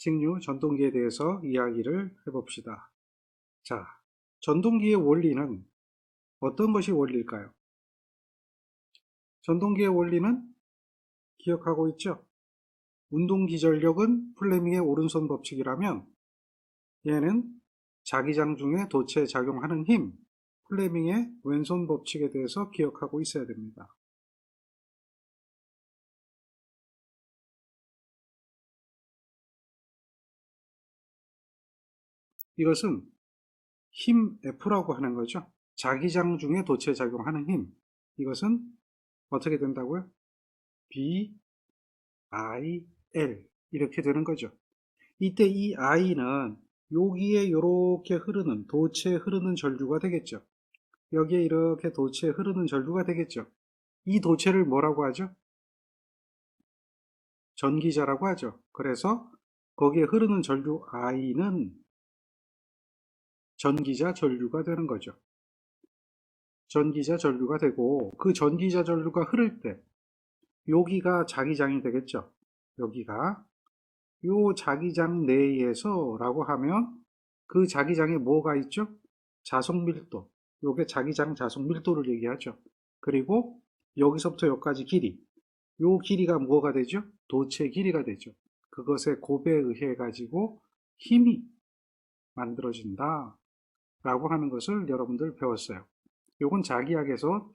직류 전동기에 대해서 이야기를 해봅시다. 자, 전동기의 원리는 어떤 것이 원리일까요? 전동기의 원리는 기억하고 있죠? 운동기전력은 플레밍의 오른손 법칙이라면 얘는 자기장 중에 도체에 작용하는 힘, 플레밍의 왼손 법칙에 대해서 기억하고 있어야 됩니다. 이것은 힘 F라고 하는 거죠. 자기장 중에 도체에 작용하는 힘. 이것은 어떻게 된다고요? B, I, L 이렇게 되는 거죠. 이때 이 I는 여기에 이렇게 흐르는 도체에 흐르는 전류가 되겠죠. 여기에 이렇게 도체에 흐르는 전류가 되겠죠. 이 도체를 뭐라고 하죠? 전기자라고 하죠. 그래서 거기에 흐르는 전류 I는 전기자 전류가 되는 거죠. 전기자 전류가 되고 그 전기자 전류가 흐를 때 여기가 자기장이 되겠죠. 여기가 요 자기장 내에서 라고 하면 그 자기장에 뭐가 있죠? 자속 밀도. 요게 자기장 자속 밀도를 얘기하죠. 그리고 여기서부터 여기까지 길이. 요 길이가 뭐가 되죠? 도체 길이가 되죠. 그것의 곱에 의해 가지고 힘이 만들어진다 라고 하는 것을 여러분들 배웠어요. 요건 자기학에서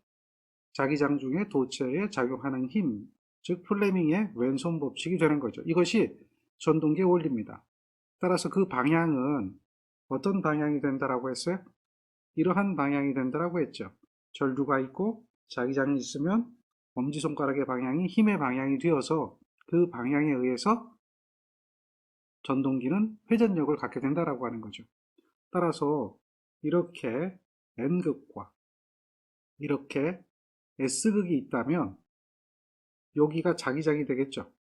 자기장 중에 도체에 작용하는 힘, 즉 플레밍의 왼손 법칙이 되는 거죠. 이것이 전동기의 원리입니다. 따라서 그 방향은 어떤 방향이 된다라고 했어요? 이러한 방향이 된다라고 했죠. 전류가 있고 자기장이 있으면 엄지손가락의 방향이 힘의 방향이 되어서 그 방향에 의해서 전동기는 회전력을 갖게 된다라고 하는 거죠. 따라서 이렇게 N극과 이렇게 S극이 있다면 여기가 자기장이 되겠죠.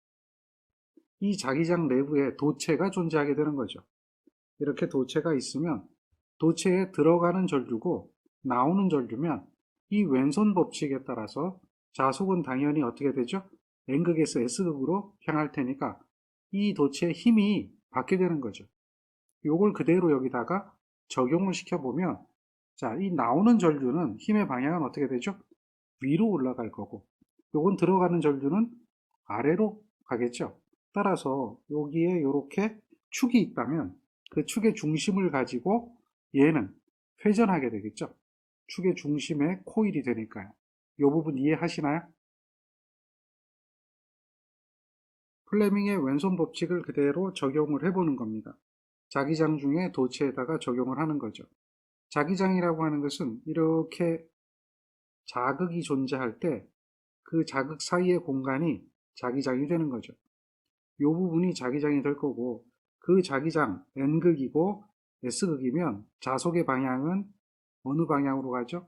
이 자기장 내부에 도체가 존재하게 되는 거죠. 이렇게 도체가 있으면 도체에 들어가는 전류고 나오는 전류면 이 왼손 법칙에 따라서 자속은 당연히 어떻게 되죠? N극에서 S극으로 향할 테니까 이 도체의 힘이 받게 되는 거죠. 요걸 그대로 여기다가 적용을 시켜보면 자, 이 나오는 전류는 힘의 방향은 어떻게 되죠? 위로 올라갈 거고 요건 들어가는 전류는 아래로 가겠죠. 따라서 여기에 이렇게 축이 있다면 그 축의 중심을 가지고 얘는 회전하게 되겠죠. 축의 중심에 코일이 되니까요. 이 부분 이해하시나요? 플레밍의 왼손 법칙을 그대로 적용을 해보는 겁니다. 자기장 중에 도체에다가 적용을 하는 거죠. 자기장이라고 하는 것은 이렇게 자극이 존재할 때 그 자극 사이의 공간이 자기장이 되는 거죠. 이 부분이 자기장이 될 거고 그 자기장 N극이고 S극이면 자속의 방향은 어느 방향으로 가죠?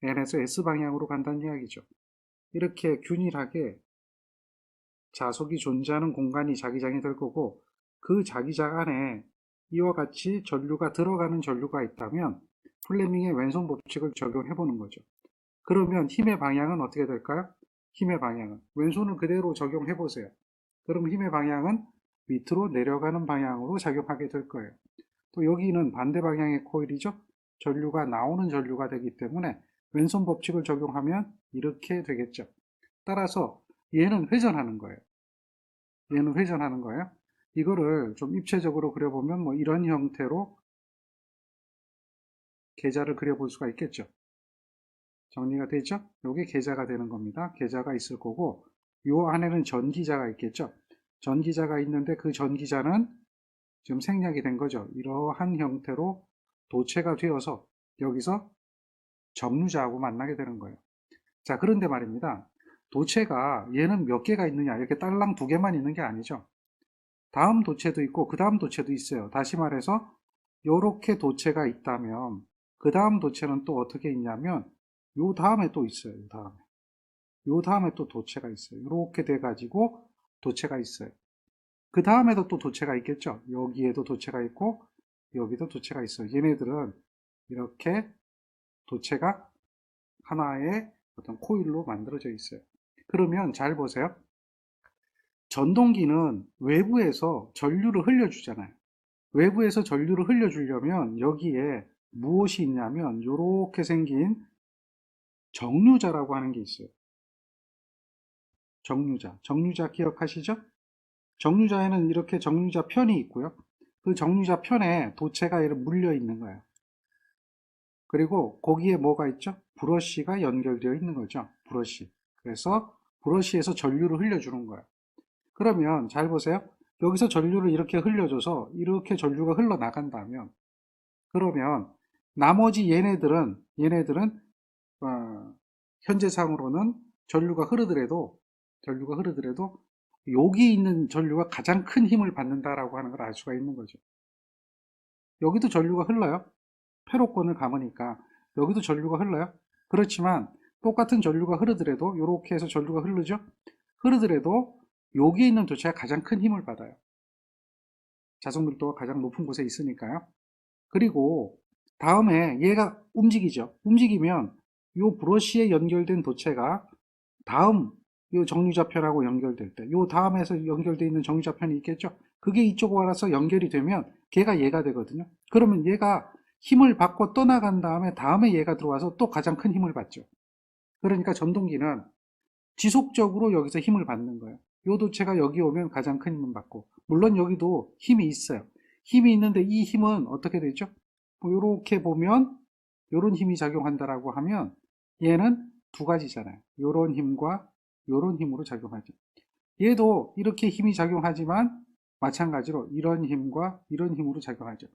N에서 S 방향으로 간다는 이야기죠. 이렇게 균일하게 자속이 존재하는 공간이 자기장이 될 거고 그 자기장 안에 이와 같이 전류가 들어가는 전류가 있다면 플레밍의 왼손 법칙을 적용해 보는 거죠. 그러면 힘의 방향은 어떻게 될까요? 힘의 방향은 왼손을 그대로 적용해 보세요. 그럼 힘의 방향은 밑으로 내려가는 방향으로 작용하게 될 거예요. 또 여기는 반대 방향의 코일이죠. 전류가 나오는 전류가 되기 때문에 왼손 법칙을 적용하면 이렇게 되겠죠. 따라서 얘는 회전하는 거예요. 얘는 회전하는 거예요. 이거를 좀 입체적으로 그려보면 뭐 이런 형태로 계좌를 그려볼 수가 있겠죠. 정리가 되죠? 이게 계좌가 되는 겁니다. 계좌가 있을 거고 요 안에는 전기자가 있겠죠. 전기자가 있는데 그 전기자는 지금 생략이 된 거죠. 이러한 형태로 도체가 되어서 여기서 정류자하고 만나게 되는 거예요. 자, 그런데 말입니다. 도체가 얘는 몇 개가 있느냐 이렇게 딸랑 두 개만 있는 게 아니죠. 다음 도체도 있고 그 다음 도체도 있어요. 다시 말해서 이렇게 도체가 있다면 그 다음 도체는 또 어떻게 있냐면 요 다음에 또 있어요. 요 다음에 또 도체가 있어요. 이렇게 돼 가지고 도체가 있어요. 그 다음에도 또 도체가 있겠죠. 여기에도 도체가 있고 여기도 도체가 있어요. 얘네들은 이렇게 도체가 하나의 어떤 코일로 만들어져 있어요. 그러면 잘 보세요. 전동기는 외부에서 전류를 흘려주잖아요. 외부에서 전류를 흘려주려면 여기에 무엇이 있냐면 이렇게 생긴 정류자라고 하는 게 있어요. 정류자 기억하시죠? 정류자에는 이렇게 정류자 편이 있고요. 그 정류자 편에 도체가 이렇게 물려 있는 거예요. 그리고 거기에 뭐가 있죠? 브러쉬가 연결되어 있는 거죠. 브러쉬. 그래서 브러쉬에서 전류를 흘려주는 거예요. 그러면 잘 보세요. 여기서 전류를 이렇게 흘려줘서 이렇게 전류가 흘러나간다면 그러면 나머지 얘네들은 현재상으로는 전류가 흐르더라도 여기 있는 전류가 가장 큰 힘을 받는다라고 하는 걸 알 수가 있는 거죠. 여기도 전류가 흘러요. 회로권을 감으니까 여기도 전류가 흘러요. 그렇지만 똑같은 전류가 흐르더라도 이렇게 해서 전류가 흐르더라도 여기에 있는 도체가 가장 큰 힘을 받아요. 자석 밀도가 가장 높은 곳에 있으니까요. 그리고 다음에 얘가 움직이죠. 움직이면 이 브러쉬에 연결된 도체가 다음 이 정류자편하고 연결될 때, 이 다음에서 연결되어 있는 정류자편이 있겠죠. 그게 이쪽으로 와서 연결이 되면 얘가 되거든요. 그러면 얘가 힘을 받고 떠나간 다음에 얘가 들어와서 또 가장 큰 힘을 받죠. 그러니까 전동기는 지속적으로 여기서 힘을 받는 거예요. 이 도체가 여기 오면 가장 큰 힘을 받고, 물론 여기도 힘이 있어요. 힘이 있는데 이 힘은 어떻게 되죠? 이렇게 보면 이런 힘이 작용한다라고 하면 얘는 두 가지잖아요. 이런 힘과 이런 힘으로 작용하죠. 얘도 이렇게 힘이 작용하지만 마찬가지로 이런 힘과 이런 힘으로 작용하죠.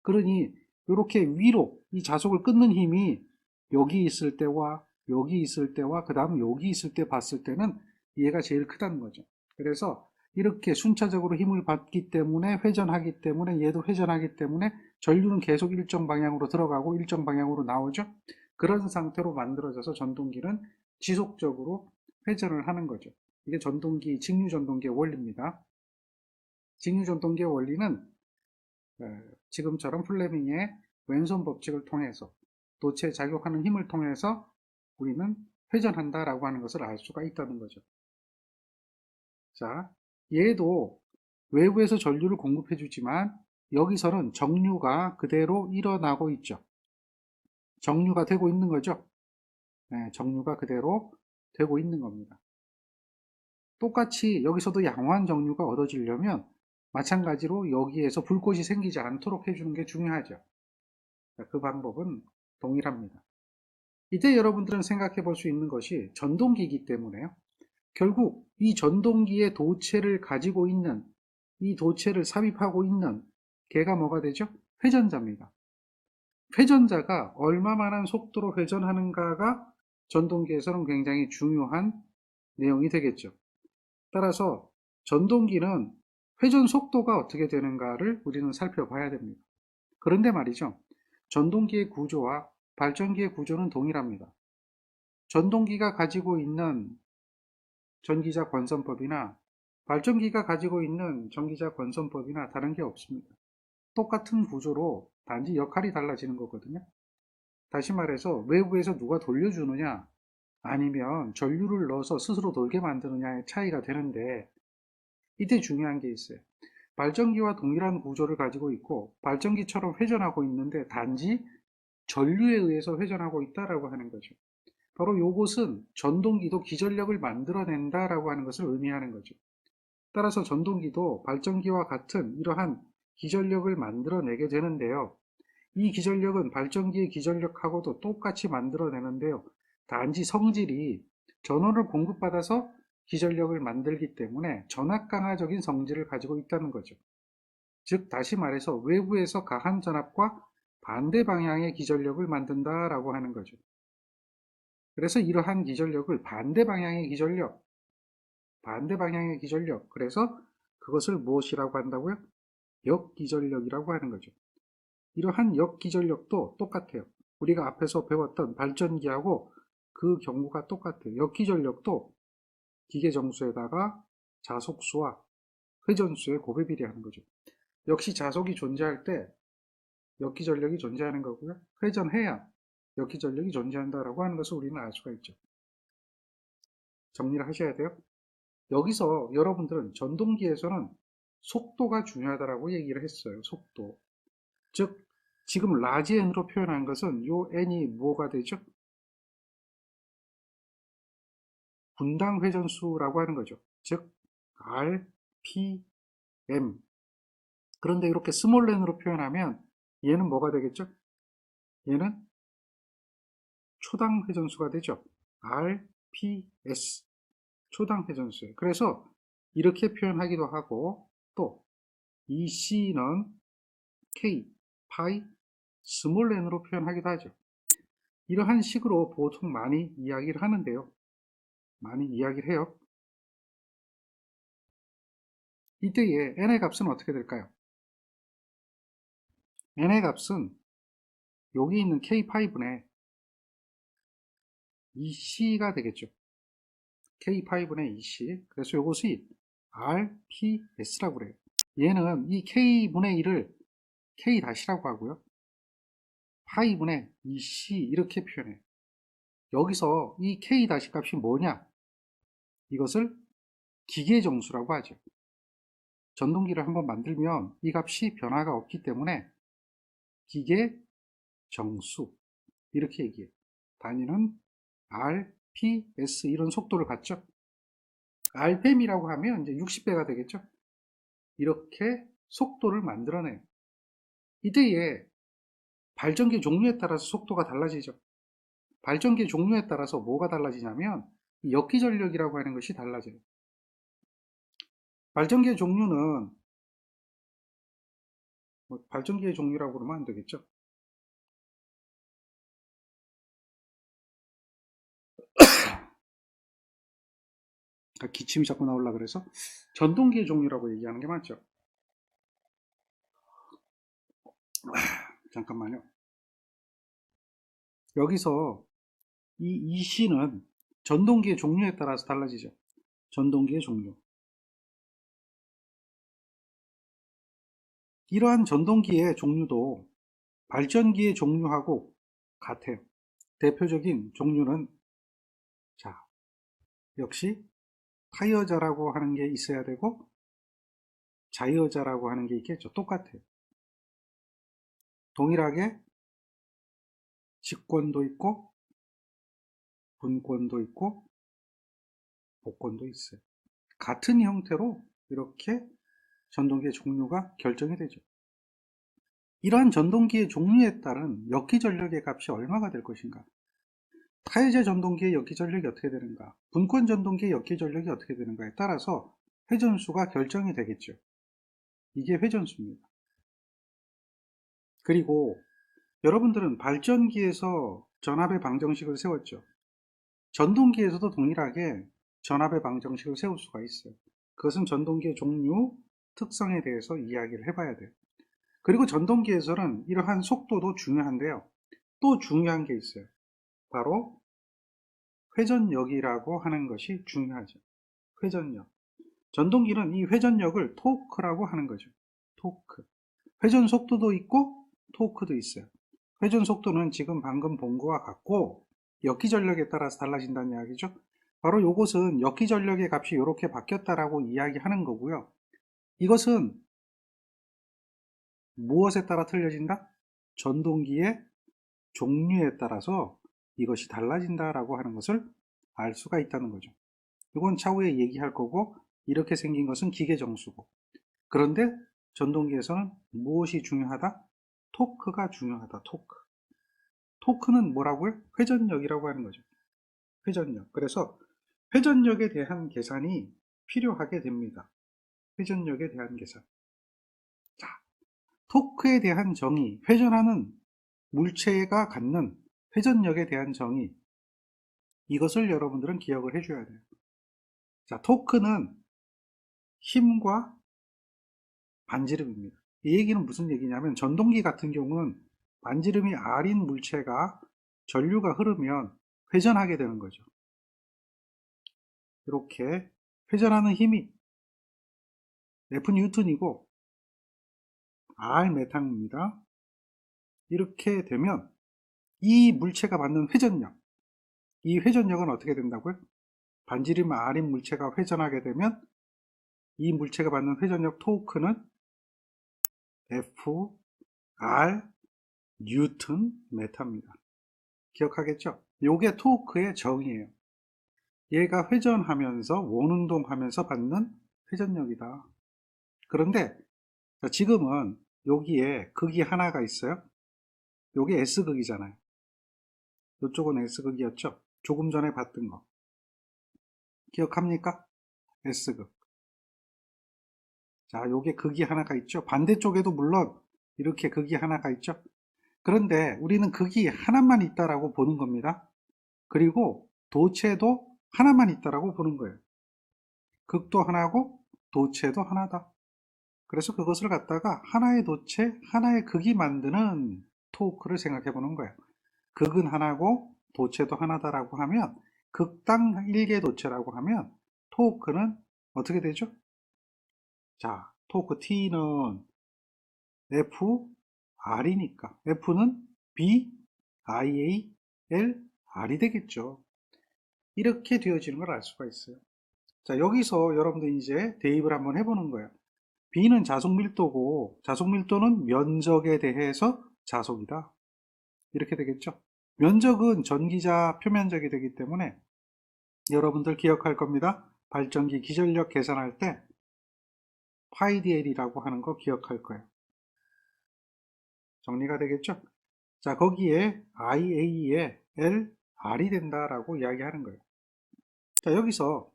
그러니 이렇게 위로 이 자석을 끊는 힘이 여기 있을 때와 여기 있을 때와 그 다음 여기 있을 때 봤을 때는 얘가 제일 크다는 거죠. 그래서 이렇게 순차적으로 힘을 받기 때문에 회전하기 때문에 얘도 회전하기 때문에 전류는 계속 일정 방향으로 들어가고 일정 방향으로 나오죠. 그런 상태로 만들어져서 전동기는 지속적으로 회전을 하는 거죠. 이게 직류 전동기의 원리입니다. 직류 전동기의 원리는 지금처럼 플레밍의 왼손 법칙을 통해서 도체에 작용하는 힘을 통해서 우리는 회전한다라고 하는 것을 알 수가 있다는 거죠. 자, 얘도 외부에서 전류를 공급해 주지만 여기서는 정류가 그대로 일어나고 있죠. 정류가 되고 있는 거죠. 네, 정류가 그대로 되고 있는 겁니다. 똑같이 여기서도 양호한 정류가 얻어지려면 마찬가지로 여기에서 불꽃이 생기지 않도록 해주는 게 중요하죠. 그 방법은 동일합니다. 이때 여러분들은 생각해 볼 수 있는 것이 전동기이기 때문에요. 결국 이 전동기의 도체를 가지고 있는 이 도체를 삽입하고 있는 걔가 뭐가 되죠? 회전자입니다. 회전자가 얼마만한 속도로 회전하는가가 전동기에서는 굉장히 중요한 내용이 되겠죠. 따라서 전동기는 회전 속도가 어떻게 되는가를 우리는 살펴봐야 됩니다. 그런데 말이죠. 전동기의 구조와 발전기의 구조는 동일합니다. 전동기가 가지고 있는 전기자 권선법이나 발전기가 가지고 있는 전기자 권선법이나 다른 게 없습니다. 똑같은 구조로 단지 역할이 달라지는 거거든요. 다시 말해서 외부에서 누가 돌려주느냐 아니면 전류를 넣어서 스스로 돌게 만드느냐의 차이가 되는데 이때 중요한 게 있어요. 발전기와 동일한 구조를 가지고 있고 발전기처럼 회전하고 있는데 단지 전류에 의해서 회전하고 있다라고 하는 거죠. 바로 이것은 전동기도 기전력을 만들어낸다라고 하는 것을 의미하는 거죠. 따라서 전동기도 발전기와 같은 이러한 기전력을 만들어내게 되는데요. 이 기전력은 발전기의 기전력하고도 똑같이 만들어내는데요. 단지 성질이 전원을 공급받아서 기전력을 만들기 때문에 전압강화적인 성질을 가지고 있다는 거죠. 즉 다시 말해서 외부에서 가한 전압과 반대 방향의 기전력을 만든다라고 하는 거죠. 그래서 이러한 기전력을 반대 방향의 기전력, 그래서 그것을 무엇이라고 한다고요? 역기전력이라고 하는 거죠. 이러한 역기전력도 똑같아요. 우리가 앞에서 배웠던 발전기하고 그 경우가 똑같아요. 역기전력도 기계정수에다가 자속수와 회전수의 곱에 비례하는 거죠. 역시 자속이 존재할 때 역기전력이 존재하는 거고요. 회전해야 역기전력이 존재한다라고 하는 것을 우리는 알 수가 있죠. 정리를 하셔야 돼요. 여기서 여러분들은 전동기에서는 속도가 중요하다고 얘기를 했어요. 속도. 즉, 지금 라지 n으로 표현한 것은 요 n이 뭐가 되죠? 분당 회전수라고 하는 거죠. 즉, r, p, m. 그런데 이렇게 스몰 n으로 표현하면 얘는 뭐가 되겠죠? 얘는 초당 회전수가 되죠. RPS, 초당 회전수예요. 그래서 이렇게 표현하기도 하고, 또 EC는 K, 파이, 스몰 n으로 표현하기도 하죠. 이러한 식으로 보통 많이 이야기를 하는데요. 많이 이야기를 해요. 이때의 n의 값은 어떻게 될까요? n의 값은 여기 있는 K5분의 EC가 되겠죠. K5분의 EC. 그래서 이것이 RPS라고 그래요. 얘는 이 K분의 1을 K-라고 하고요. 파이분의 EC 이렇게 표현해요. 여기서 이 K- 값이 뭐냐? 이것을 기계정수라고 하죠. 전동기를 한번 만들면 이 값이 변화가 없기 때문에 기계정수 이렇게 얘기해요. 단위는 RPS 이런 속도를 갖죠. RPM이라고 하면 이제 60배가 되겠죠. 이렇게 속도를 만들어내요. 이때에 발전기 종류에 따라서 속도가 달라지죠. 발전기 종류에 따라서 뭐가 달라지냐면 역기전력이라고 하는 것이 달라져요. 발전기의 종류는 발전기의 종류라고 그러면 안 되겠죠. 기침이 자꾸 나오려고 그래서 전동기의 종류라고 얘기하는 게 맞죠. 잠깐만요. 여기서 이 EC는 전동기의 종류에 따라서 달라지죠. 전동기의 종류. 이러한 전동기의 종류도 발전기의 종류하고 같아요. 대표적인 종류는 자, 역시 타이어자라고 하는 게 있어야 되고 자이어자라고 하는 게 있겠죠. 똑같아요. 동일하게 직권도 있고 분권도 있고 복권도 있어요. 같은 형태로 이렇게 전동기의 종류가 결정이 되죠. 이러한 전동기의 종류에 따른 역기전력의 값이 얼마가 될 것인가? 타이제 전동기의 역기전력이 어떻게 되는가? 분권 전동기의 역기전력이 어떻게 되는가에 따라서 회전수가 결정이 되겠죠. 이게 회전수입니다. 그리고 여러분들은 발전기에서 전압의 방정식을 세웠죠. 전동기에서도 동일하게 전압의 방정식을 세울 수가 있어요. 그것은 전동기의 종류, 특성에 대해서 이야기를 해봐야 돼요. 그리고 전동기에서는 이러한 속도도 중요한데요. 또 중요한 게 있어요. 바로 회전력이라고 하는 것이 중요하죠. 회전력. 전동기는 이 회전력을 토크라고 하는 거죠. 토크. 회전 속도도 있고 토크도 있어요. 회전 속도는 지금 방금 본 거와 같고 역기전력에 따라서 달라진다는 이야기죠. 바로 이것은 역기전력의 값이 이렇게 바뀌었다라고 이야기하는 거고요. 이것은 무엇에 따라 틀려진다? 전동기의 종류에 따라서 이것이 달라진다라고 하는 것을 알 수가 있다는 거죠. 이건 차후에 얘기할 거고 이렇게 생긴 것은 기계정수고 그런데 전동기에서는 무엇이 중요하다? 토크가 중요하다. 토크. 토크는 뭐라고요? 회전력이라고 하는 거죠. 회전력. 그래서 회전력에 대한 계산이 필요하게 됩니다. 회전력에 대한 계산. 자, 토크에 대한 정의, 회전하는 물체가 갖는 회전력에 대한 정의, 이것을 여러분들은 기억을 해줘야 돼요. 자, 토크는 힘과 반지름입니다. 이 얘기는 무슨 얘기냐면 전동기 같은 경우는 반지름이 R인 물체가 전류가 흐르면 회전하게 되는 거죠. 이렇게 회전하는 힘이 F 뉴턴이고 R 메탕입니다. 이렇게 되면 이 물체가 받는 회전력, 이 회전력은 어떻게 된다고요? 반지름 r인 물체가 회전하게 되면 이 물체가 받는 회전력 토크는 F, R, 뉴턴, 메타입니다. 기억하겠죠? 요게 토크의 정의예요. 얘가 회전하면서 원운동하면서 받는 회전력이다. 그런데 지금은 여기에 극이 하나가 있어요. 요게 S극이잖아요. 이쪽은 S극이었죠. 조금 전에 봤던 거 기억합니까? S극. 자, 요게 극이 하나가 있죠. 반대쪽에도 물론 이렇게 극이 하나가 있죠. 그런데 우리는 극이 하나만 있다라고 보는 겁니다. 그리고 도체도 하나만 있다라고 보는 거예요. 극도 하나고 도체도 하나다. 그래서 그것을 갖다가 하나의 도체, 하나의 극이 만드는 토크를 생각해 보는 거예요. 극은 하나고 도체도 하나다라고 하면 극당 1개 도체라고 하면 토크는 어떻게 되죠? 자, 토크 T는 F, R이니까 F는 B, IA, L, R이 되겠죠. 이렇게 되어지는 걸 알 수가 있어요. 자, 여기서 여러분들 이제 대입을 한번 해보는 거예요. B는 자속 밀도고 자속 밀도는 면적에 대해서 자속이다. 이렇게 되겠죠. 면적은 전기자 표면적이 되기 때문에 여러분들 기억할 겁니다. 발전기 기전력 계산할 때 파이 dl이라고 하는 거 기억할 거예요. 정리가 되겠죠? 자, 거기에 IA에 L, R이 된다라고 이야기하는 거예요. 자, 여기서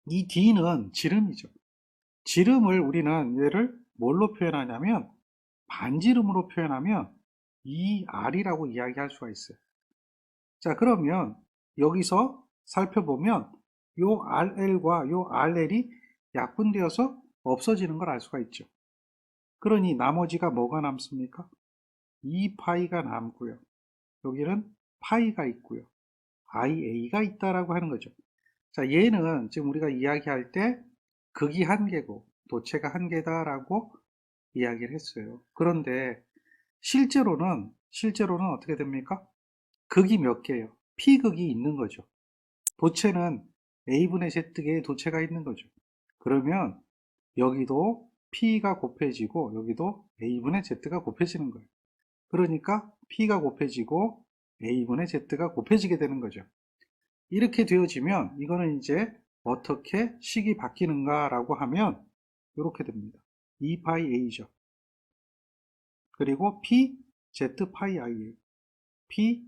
이 D는 지름이죠. 지름을 우리는 얘를 뭘로 표현하냐면 반지름으로 표현하면 이 R이라고 이야기할 수가 있어요. 자, 그러면 여기서 살펴보면 요 RL과 요 RL이 약분되어서 없어지는 걸 알 수가 있죠. 그러니 나머지가 뭐가 남습니까? 2파이가 남고요. 여기는 파이가 있고요. IA가 있다라고 하는 거죠. 자, 얘는 지금 우리가 이야기할 때 극이 한 개고 도체가 한 개다라고 이야기를 했어요. 그런데 실제로는 어떻게 됩니까? 극이 몇 개예요? P극이 있는 거죠. 도체는 A분의 Z개의 도체가 있는 거죠. 그러면 여기도 P가 곱해지고 여기도 A분의 Z가 곱해지는 거예요. 그러니까 P가 곱해지고 A분의 Z가 곱해지게 되는 거죠. 이렇게 되어지면 이거는 이제 어떻게 식이 바뀌는가 라고 하면 이렇게 됩니다. 2파이 A죠. 그리고 P, Z 파이 IA, P,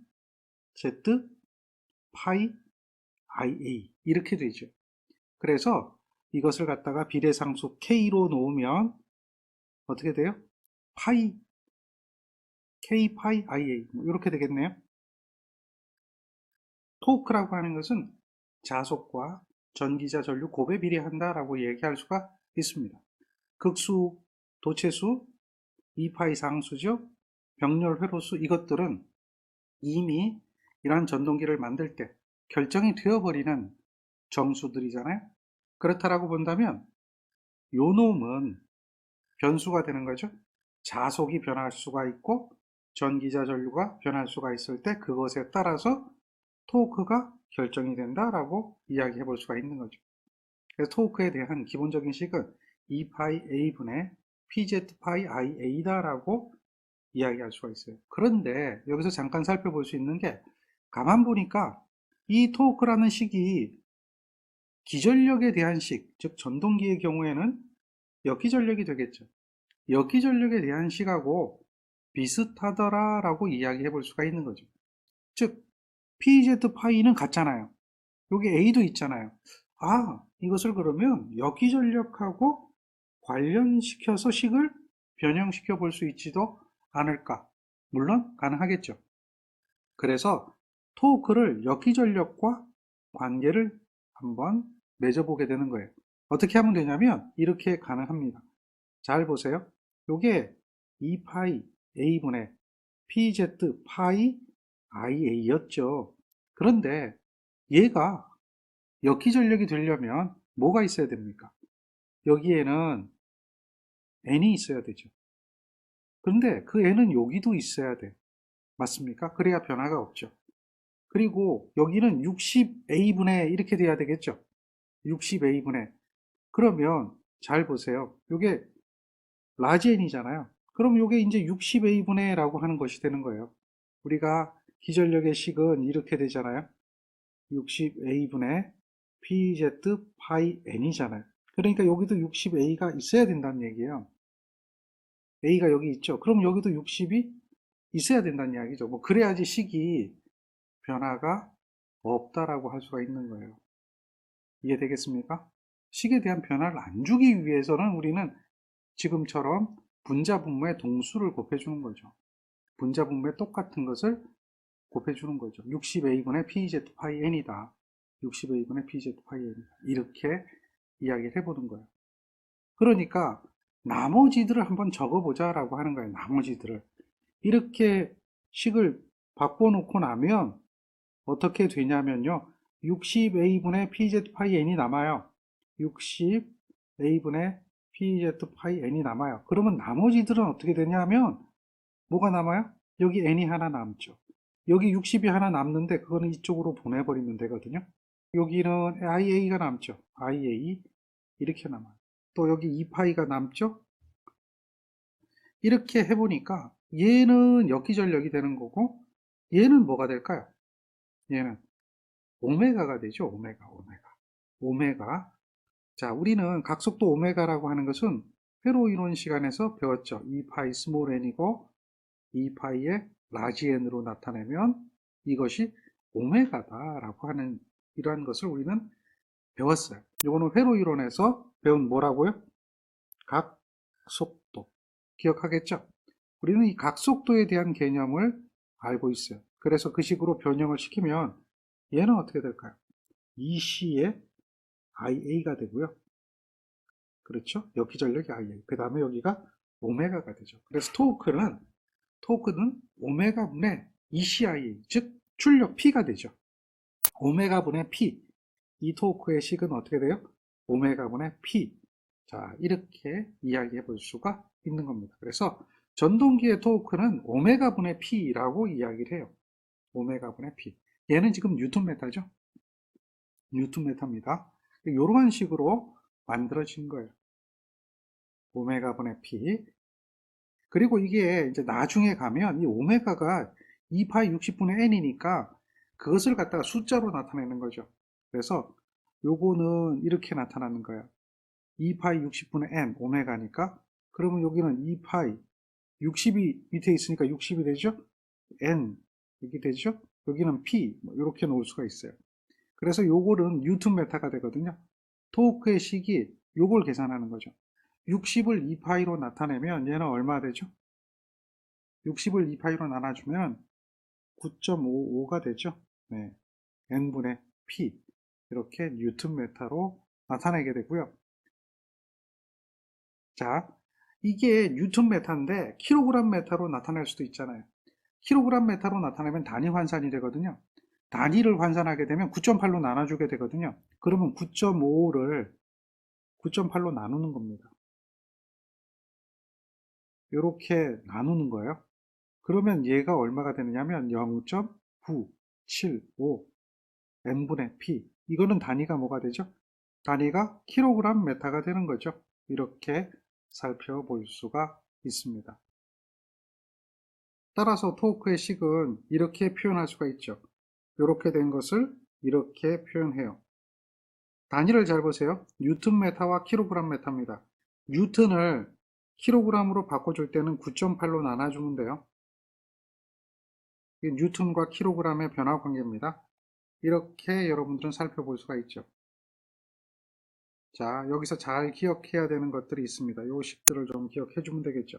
Z 파이 IA 이렇게 되죠. 그래서 이것을 갖다가 비례상수 K로 놓으면 어떻게 돼요? 파이, K 파이 IA 이렇게 되겠네요. 토크라고 하는 것은 자속과 전기자 전류 곱에 비례한다라고 얘기할 수가 있습니다. 극수, 도체수, 2파이 상수죠. 병렬 회로수 이것들은 이미 이러한 전동기를 만들 때 결정이 되어버리는 정수들이잖아요. 그렇다라고 본다면 요 놈은 변수가 되는 거죠. 자속이 변할 수가 있고 전기자 전류가 변할 수가 있을 때 그것에 따라서 토크가 결정이 된다라고 이야기해 볼 수가 있는 거죠. 그래서 토크에 대한 기본적인 식은 2파이 A분의 PZ 파이 IA다라고 이야기할 수가 있어요. 그런데 여기서 잠깐 살펴볼 수 있는 게 가만 보니까 이 토크라는 식이 기전력에 대한 식, 즉 전동기의 경우에는 역기전력이 되겠죠. 역기전력에 대한 식하고 비슷하더라라고 이야기해 볼 수가 있는 거죠. 즉 PZ 파이는 같잖아요. 여기 A도 있잖아요. 아, 이것을 그러면 역기전력하고 관련시켜서 식을 변형시켜 볼 수 있지도 않을까? 물론 가능하겠죠. 그래서 토크를 역기전력과 관계를 한번 맺어보게 되는 거예요. 어떻게 하면 되냐면 이렇게 가능합니다. 잘 보세요. 요게 2파이 A분의 PZ 파이 IA였죠. 그런데 얘가 역기전력이 되려면 뭐가 있어야 됩니까? 여기에는 n이 있어야 되죠. 그런데 그 n은 여기도 있어야 돼요. 맞습니까? 그래야 변화가 없죠. 그리고 여기는 60A분의 이렇게 돼야 되겠죠. 60A분의. 그러면 잘 보세요. 이게 라지 n이잖아요. 그럼 이게 이제 60A분의 라고 하는 것이 되는 거예요. 우리가 기전력의 식은 이렇게 되잖아요. 60A분의 PZ 파이 N이잖아요. 그러니까 여기도 60A가 있어야 된다는 얘기예요. A가 여기 있죠. 그럼 여기도 60이 있어야 된다는 이야기죠. 뭐 그래야지 식이 변화가 없다라고 할 수가 있는 거예요. 이해되겠습니까? 식에 대한 변화를 안 주기 위해서는 우리는 지금처럼 분자 분모의 동수를 곱해주는 거죠. 분자 분모의 똑같은 것을 곱해주는 거죠. 60A분의 PZ 파이 N이다. 60A분의 PZ 파이 N이다. 이렇게 이야기를 해보는 거예요. 그러니까 나머지들을 한번 적어보자라고 하는 거예요. 나머지들을. 이렇게 식을 바꿔놓고 나면 어떻게 되냐면요. 60A분의 PZ 파이 N이 남아요. 60A분의 PZ 파이 N이 남아요. 그러면 나머지들은 어떻게 되냐면 뭐가 남아요? 여기 N이 하나 남죠. 여기 60이 하나 남는데 그거는 이쪽으로 보내버리면 되거든요. 여기는 IA가 남죠. IA 이렇게 남아요. 또 여기 2파이가 남죠. 이렇게 해보니까 얘는 역기전력이 되는 거고 얘는 뭐가 될까요? 얘는 오메가가 되죠. 오메가. 자, 우리는 각속도 오메가라고 하는 것은 회로 이론 시간에서 배웠죠. 2파이 스몰 n이고 2파이의 라지 n으로 나타내면 이것이 오메가다라고 하는 이러한 것을 우리는 배웠어요. 이거는 회로 이론에서 배운 뭐라고요? 각속도. 기억하겠죠? 우리는 이 각속도에 대한 개념을 알고 있어요. 그래서 그 식으로 변형을 시키면 얘는 어떻게 될까요? EC의 IA가 되고요. 그렇죠? 역기전력이 IA. 그 다음에 여기가 오메가가 되죠. 그래서 토크는 오메가분의 ECIA, 즉 출력 P가 되죠. 오메가분의 P. 이 토크의 식은 어떻게 돼요? 오메가분의 P. 자, 이렇게 이야기해 볼 수가 있는 겁니다. 그래서 전동기의 토크는 오메가분의 P라고 이야기를 해요. 오메가분의 P. 얘는 지금 뉴턴메타죠? 뉴턴메타입니다. 이런 식으로 만들어진 거예요. 오메가분의 P. 그리고 이게 이제 나중에 가면 이 오메가가 2파이 60분의 n이니까 그것을 갖다가 숫자로 나타내는 거죠. 그래서 요거는 이렇게 나타나는 거예요. 2파이 60분의 n 오메가니까 그러면 여기는 2파이 60이 밑에 있으니까 60이 되죠? n 이렇게 되죠? 여기는 p 이렇게 놓을 수가 있어요. 그래서 요거는 뉴턴 메타가 되거든요. 토크의 식이 요걸 계산하는 거죠. 60을 2파이로 나타내면 얘는 얼마 되죠? 60을 2파이로 나눠주면 9.55가 되죠. 네. n분의 p 이렇게 뉴턴 메타로 나타내게 되고요. 자, 이게 뉴턴 메타인데 킬로그램 메타로 나타낼 수도 있잖아요. 킬로그램 메타로 나타내면 단위 환산이 되거든요. 단위를 환산하게 되면 9.8로 나눠주게 되거든요. 그러면 9.5를 9.8로 나누는 겁니다. 이렇게 나누는 거예요. 그러면 얘가 얼마가 되느냐면 0.975 n분의 p. 이거는 단위가 뭐가 되죠? 단위가 킬로그램 메타가 되는 거죠. 이렇게 살펴볼 수가 있습니다. 따라서 토크의 식은 이렇게 표현할 수가 있죠. 이렇게 된 것을 이렇게 표현해요. 단위를 잘 보세요. 뉴턴 메타와 킬로그램 메타입니다. 뉴턴을 킬로그램으로 바꿔줄 때는 9.8로 나눠주면 돼요. 이게 뉴턴과 킬로그램의 변화 관계입니다. 이렇게 여러분들은 살펴볼 수가 있죠. 자, 여기서 잘 기억해야 되는 것들이 있습니다. 요 식들을 좀 기억해 주면 되겠죠.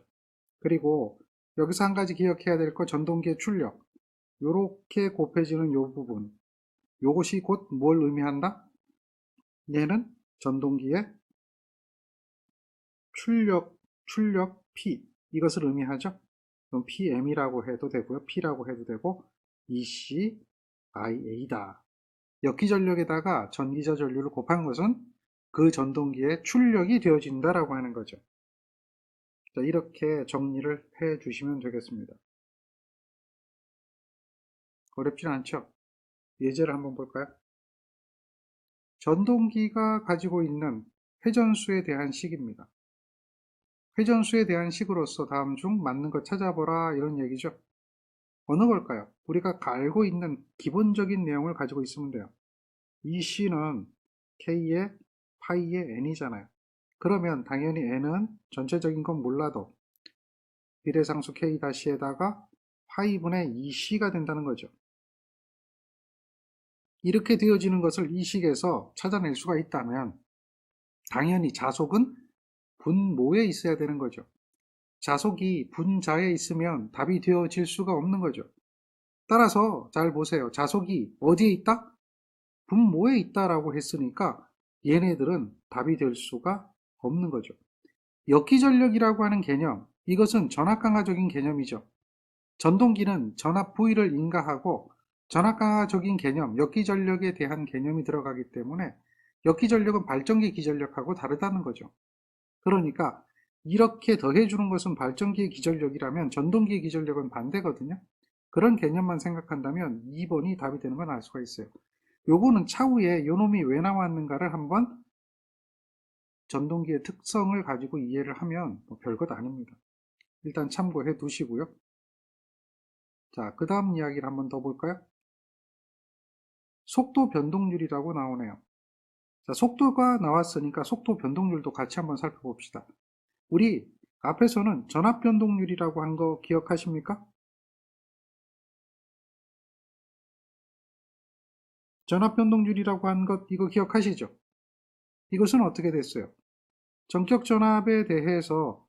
그리고 여기서 한 가지 기억해야 될 거 전동기의 출력. 요렇게 곱해지는 요 부분. 요것이 곧 뭘 의미한다? 얘는 전동기의 출력 P. 이것을 의미하죠. 그럼 PM이라고 해도 되고요. P라고 해도 되고 ECIA다. 역기전력에다가 전기자 전류를 곱한 것은 그 전동기의 출력이 되어진다라고 하는 거죠. 자, 이렇게 정리를 해 주시면 되겠습니다. 어렵진 않죠? 예제를 한번 볼까요? 전동기가 가지고 있는 회전수에 대한 식입니다. 회전수에 대한 식으로서 다음 중 맞는 거 찾아보라 이런 얘기죠. 어느 걸까요? 우리가 알고 있는 기본적인 내용을 가지고 있으면 돼요. 이 C는 K의 파이의 N이잖아요. 그러면 당연히 N은 전체적인 건 몰라도 비례상수 K-에다가 파이분의 2C가 된다는 거죠. 이렇게 되어지는 것을 이 식에서 찾아낼 수가 있다면 당연히 자속은 분모에 있어야 되는 거죠. 자속이 분자에 있으면 답이 되어질 수가 없는 거죠. 따라서 잘 보세요. 자속이 어디에 있다? 분모에 있다라고 했으니까 얘네들은 답이 될 수가 없는 거죠. 역기전력이라고 하는 개념, 이것은 전압강화적인 개념이죠. 전동기는 전압 부위를 인가하고 전압강화적인 개념, 역기전력에 대한 개념이 들어가기 때문에 역기전력은 발전기 기전력하고 다르다는 거죠. 그러니까 이렇게 더해주는 것은 발전기의 기전력이라면 전동기의 기전력은 반대거든요. 그런 개념만 생각한다면 2번이 답이 되는 건 알 수가 있어요. 요거는 차후에 요놈이 왜 나왔는가를 한번 전동기의 특성을 가지고 이해를 하면 뭐 별것 아닙니다. 일단 참고해 두시고요. 자, 그 다음 이야기를 한번 더 볼까요? 속도 변동률이라고 나오네요. 자, 속도가 나왔으니까 속도 변동률도 같이 한번 살펴봅시다. 우리 앞에서는 전압 변동률이라고 한 거 기억하십니까? 전압 변동률이라고 한 것 이거 기억하시죠? 이것은 어떻게 됐어요? 전격 전압에 대해서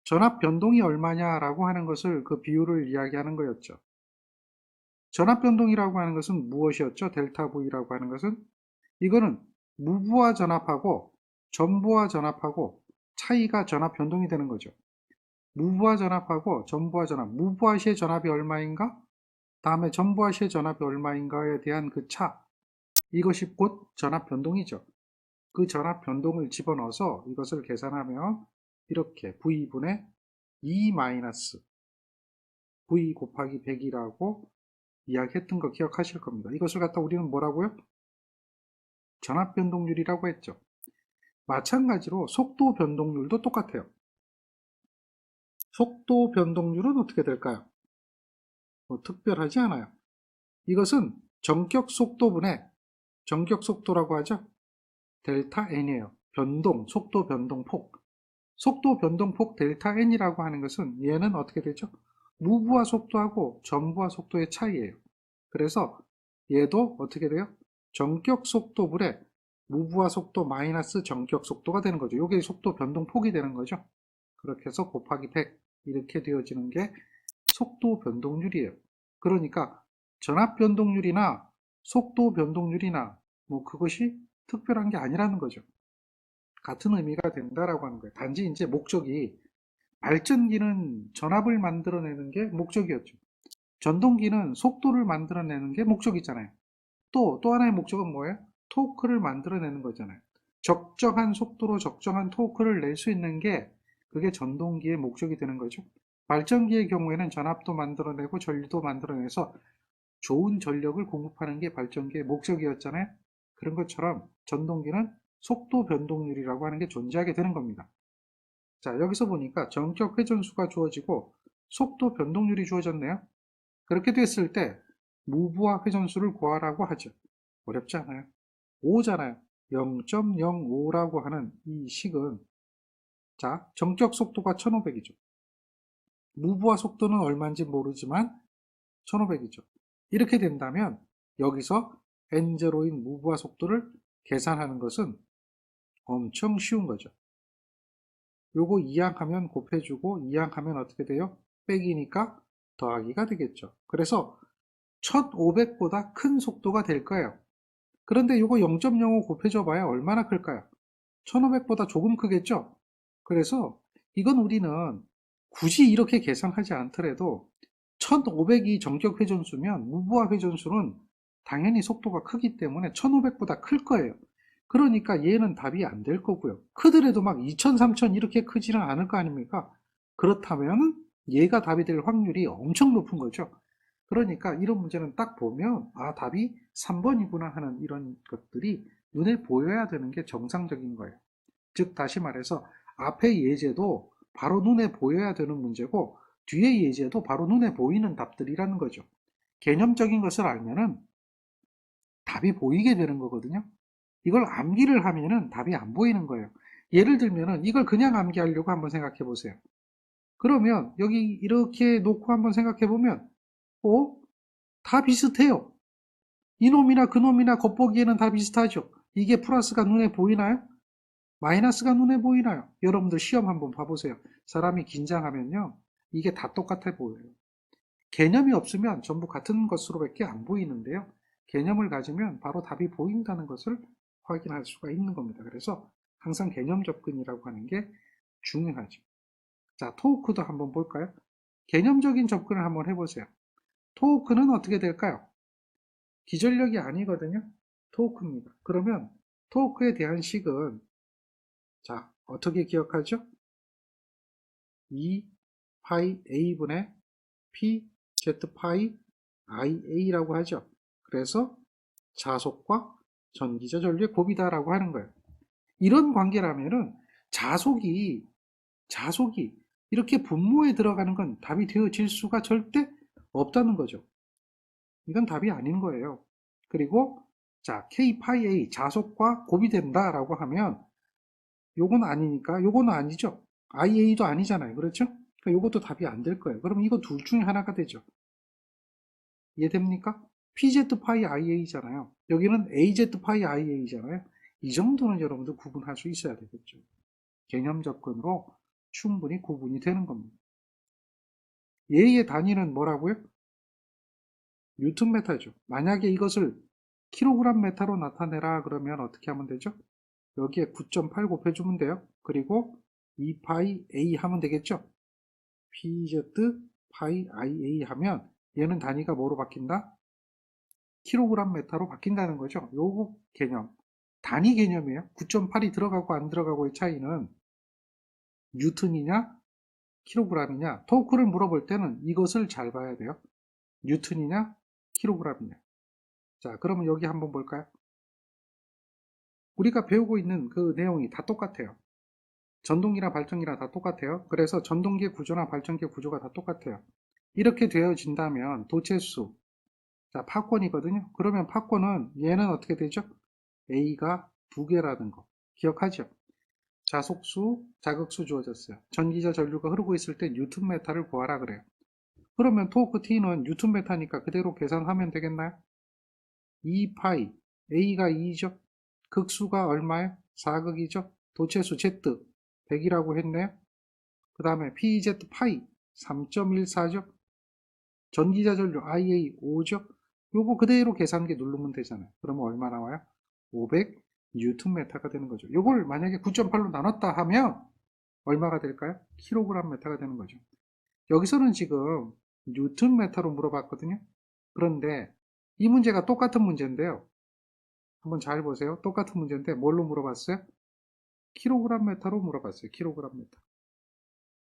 전압 변동이 얼마냐라고 하는 것을 그 비율을 이야기하는 거였죠. 전압 변동이라고 하는 것은 무엇이었죠? 델타 V라고 하는 것은 이거는 무부하 전압하고 전부하 전압하고 차이가 전압 변동이 되는 거죠. 무부하 전압하고 전부하 전압, 무부하 시의 전압이 얼마인가? 다음에 전부하 시의 전압이 얼마인가에 대한 그 차, 이것이 곧 전압 변동이죠. 그 전압 변동을 집어넣어서 이것을 계산하면 이렇게 V분의 2 마이너스 V 곱하기 100이라고 이야기했던 거 기억하실 겁니다. 이것을 갖다 우리는 뭐라고요? 전압 변동률이라고 했죠. 마찬가지로 속도 변동률도 똑같아요. 속도 변동률은 어떻게 될까요? 뭐 특별하지 않아요. 이것은 전격 속도분의 전격 속도라고 하죠. 델타 N이에요. 변동, 속도 변동폭. 속도 변동폭 델타 N이라고 하는 것은 얘는 어떻게 되죠? 무부하 속도하고 전부하 속도의 차이예요. 그래서 얘도 어떻게 돼요? 전격 속도분의 무부하 속도 마이너스 전격 속도가 되는 거죠. 이게 속도 변동폭이 되는 거죠. 그렇게 해서 곱하기 100 이렇게 되어지는 게 속도 변동률이에요. 그러니까 전압 변동률이나 속도 변동률이나 뭐 그것이 특별한 게 아니라는 거죠. 같은 의미가 된다라고 하는 거예요. 단지 이제 목적이 발전기는 전압을 만들어내는 게 목적이었죠. 전동기는 속도를 만들어내는 게 목적이잖아요. 또 하나의 목적은 뭐예요? 토크를 만들어내는 거잖아요. 적정한 속도로 적정한 토크를 낼 수 있는 게 그게 전동기의 목적이 되는 거죠. 발전기의 경우에는 전압도 만들어내고 전류도 만들어내서 좋은 전력을 공급하는 게 발전기의 목적이었잖아요. 그런 것처럼 전동기는 속도 변동률이라고 하는 게 존재하게 되는 겁니다. 자, 여기서 보니까 전격 회전수가 주어지고 속도 변동률이 주어졌네요. 그렇게 됐을 때 무부하 회전수를 구하라고 하죠. 어렵지 않아요. 5잖아요. 0.05라고 하는 이 식은 자, 전격 속도가 1500이죠. 무부하 속도는 얼마인지 모르지만 1500이죠. 이렇게 된다면 여기서 N0인 무부하 속도를 계산하는 것은 엄청 쉬운 거죠. 요거 이항하면 곱해주고 이항하면 어떻게 돼요? 빼기니까 더하기가 되겠죠. 그래서 1500보다 큰 속도가 될 거예요. 그런데 이거 0.05 곱해줘 봐야 얼마나 클까요? 1500보다 조금 크겠죠? 그래서 이건 우리는 굳이 이렇게 계산하지 않더라도 1500이 전격 회전수면 무부하 회전수는 당연히 속도가 크기 때문에 1500보다 클 거예요. 그러니까 얘는 답이 안 될 거고요. 크더라도 막 2000, 3000 이렇게 크지는 않을 거 아닙니까? 그렇다면 얘가 답이 될 확률이 엄청 높은 거죠. 그러니까 이런 문제는 딱 보면 아, 답이 3번이구나 하는 이런 것들이 눈에 보여야 되는 게 정상적인 거예요. 즉 다시 말해서 앞의 예제도 바로 눈에 보여야 되는 문제고 뒤의 예제도 바로 눈에 보이는 답들이라는 거죠. 개념적인 것을 알면은 답이 보이게 되는 거거든요. 이걸 암기를 하면은 답이 안 보이는 거예요. 예를 들면은 이걸 그냥 암기하려고 한번 생각해 보세요. 그러면 여기 이렇게 놓고 한번 생각해 보면 다 비슷해요. 이놈이나 그놈이나 겉보기에는 다 비슷하죠. 이게 플러스가 눈에 보이나요? 마이너스가 눈에 보이나요? 여러분들 시험 한번 봐보세요. 사람이 긴장하면요. 이게 다 똑같아 보여요. 개념이 없으면 전부 같은 것으로밖에 안 보이는데요. 개념을 가지면 바로 답이 보인다는 것을 확인할 수가 있는 겁니다. 그래서 항상 개념 접근이라고 하는 게 중요하죠. 자, 토크도 한번 볼까요? 개념적인 접근을 한번 해보세요. 토크는 어떻게 될까요? 기전력이 아니거든요. 토크입니다. 그러면 토크에 대한 식은 자, 어떻게 기억하죠? 2 파이 a분의 p z 파이 ia라고 하죠. 그래서 자속과 전기자 전류의 곱이다라고 하는 거예요. 이런 관계라면은 자속이 이렇게 분모에 들어가는 건 답이 되어질 수가 절대 없다는 거죠. 이건 답이 아닌 거예요. 그리고 자, k 파이 a 자속과 곱이 된다라고 하면 요건 아니니까 요거는 아니죠. ia도 아니잖아요. 그렇죠? 그러니까 요것도 답이 안 될 거예요. 그럼 이거 둘 중에 하나가 되죠. 이해됩니까? pz 파이 ia잖아요. 여기는 az 파이 ia잖아요. 이 정도는 여러분들 구분할 수 있어야 되겠죠. 개념 접근으로 충분히 구분이 되는 겁니다. 얘의 단위는 뭐라고요? 뉴턴메타죠. 만약에 이것을 킬로그램 메타로 나타내라 그러면 어떻게 하면 되죠? 여기에 9.8 곱해주면 돼요. 그리고 2파이 a 하면 되겠죠? pz 파이 ia 하면 얘는 단위가 뭐로 바뀐다? 킬로그램 메타로 바뀐다는 거죠. 요거 개념. 단위 개념이에요. 9.8이 들어가고 안 들어가고의 차이는 뉴턴이냐 킬로그램이냐. 토크를 물어볼 때는 이것을 잘 봐야 돼요. 뉴턴이냐 킬로그램이냐. 자, 그러면 여기 한번 볼까요? 우리가 배우고 있는 그 내용이 다 똑같아요. 전동기나 발전기나 다 똑같아요. 그래서 전동기의 구조나 발전기의 구조가 다 똑같아요. 이렇게 되어진다면 도체수, 자, 팝권이거든요. 그러면 팝권은 얘는 어떻게 되죠? A가 2개라는 거 기억하죠? 자속수, 자극수 주어졌어요. 전기자 전류가 흐르고 있을 때 뉴턴 메타를 구하라 그래요. 그러면 토크 T는 뉴턴 메타니까 그대로 계산하면 되겠나요? 2파이, A가 2죠? 극수가 얼마예요? 4극이죠? 도체수 Z, 100이라고 했네요. 그 다음에 PZ 파이, 3.14죠? 전기자 전류 IA 5죠? 요거 그대로 계산기 누르면 되잖아요. 그러면 얼마 나와요? 500 뉴턴 메타가 되는 거죠. 요걸 만약에 9.8로 나눴다 하면 얼마가 될까요? 킬로그램 메타가 되는 거죠. 여기서는 지금 뉴턴 메타로 물어봤거든요. 그런데 이 문제가 똑같은 문제인데요. 한번 잘 보세요. 똑같은 문제인데 뭘로 물어봤어요? 킬로그램 메타로 물어봤어요. 킬로그램 메타.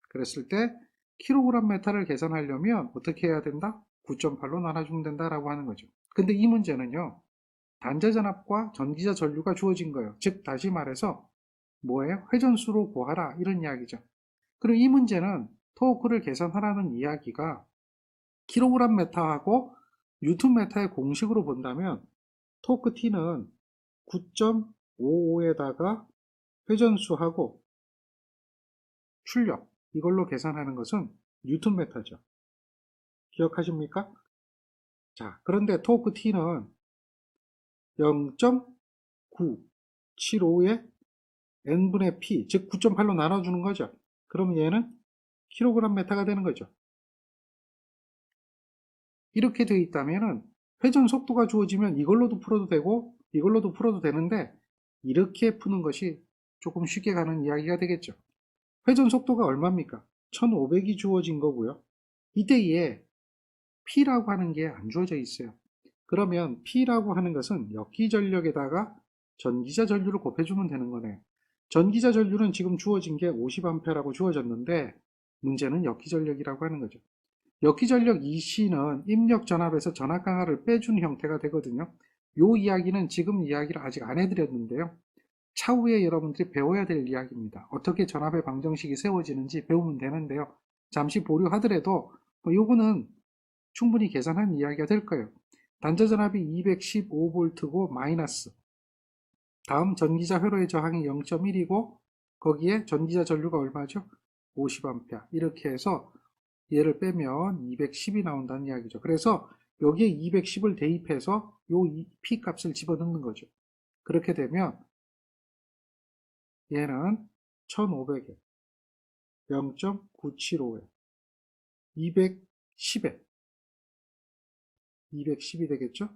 그랬을 때 킬로그램 메타를 계산하려면 어떻게 해야 된다? 9.8로 나눠주면 된다라고 하는 거죠. 근데 이 문제는요. 단자전압과 전기자 전류가 주어진 거예요. 즉 다시 말해서 뭐예요? 회전수로 구하라 이런 이야기죠. 그럼 이 문제는 토크를 계산하라는 이야기가 킬로그램 메타하고 뉴턴 메타의 공식으로 본다면 토크 T는 9.55에다가 회전수하고 출력 이걸로 계산하는 것은 뉴턴 메타죠. 기억하십니까? 자, 그런데 토크 T는 0.975의 n분의 p, 즉 9.8로 나눠주는 거죠. 그럼 얘는 킬로그램 메타가 되는 거죠. 이렇게 되어 있다면 회전 속도가 주어지면 이걸로도 풀어도 되고 이걸로도 풀어도 되는데 이렇게 푸는 것이 조금 쉽게 가는 이야기가 되겠죠. 회전 속도가 얼마입니까? 1500이 주어진 거고요. 이때에 P라고 하는 게 안 주어져 있어요. 그러면 P라고 하는 것은 역기전력에다가 전기자 전류를 곱해주면 되는 거네요. 전기자 전류는 지금 주어진 게 50A라고 주어졌는데 문제는 역기전력이라고 하는 거죠. 역기전력 EC는 입력 전압에서 전압 강화를 빼준 형태가 되거든요. 요 이야기는 지금 이야기를 아직 안 해드렸는데요. 차후에 여러분들이 배워야 될 이야기입니다. 어떻게 전압의 방정식이 세워지는지 배우면 되는데요. 잠시 보류하더라도 요거는 충분히 계산한 이야기가 될 거예요. 단자 전압이 215V고 마이너스. 다음 전기자 회로의 저항이 0.1이고 거기에 전기자 전류가 얼마죠? 50A. 이렇게 해서 얘를 빼면 210이 나온다는 이야기죠. 그래서 여기에 210을 대입해서 요 P 값을 집어넣는 거죠. 그렇게 되면 얘는 1500에 0.975에 210에 210이 되겠죠?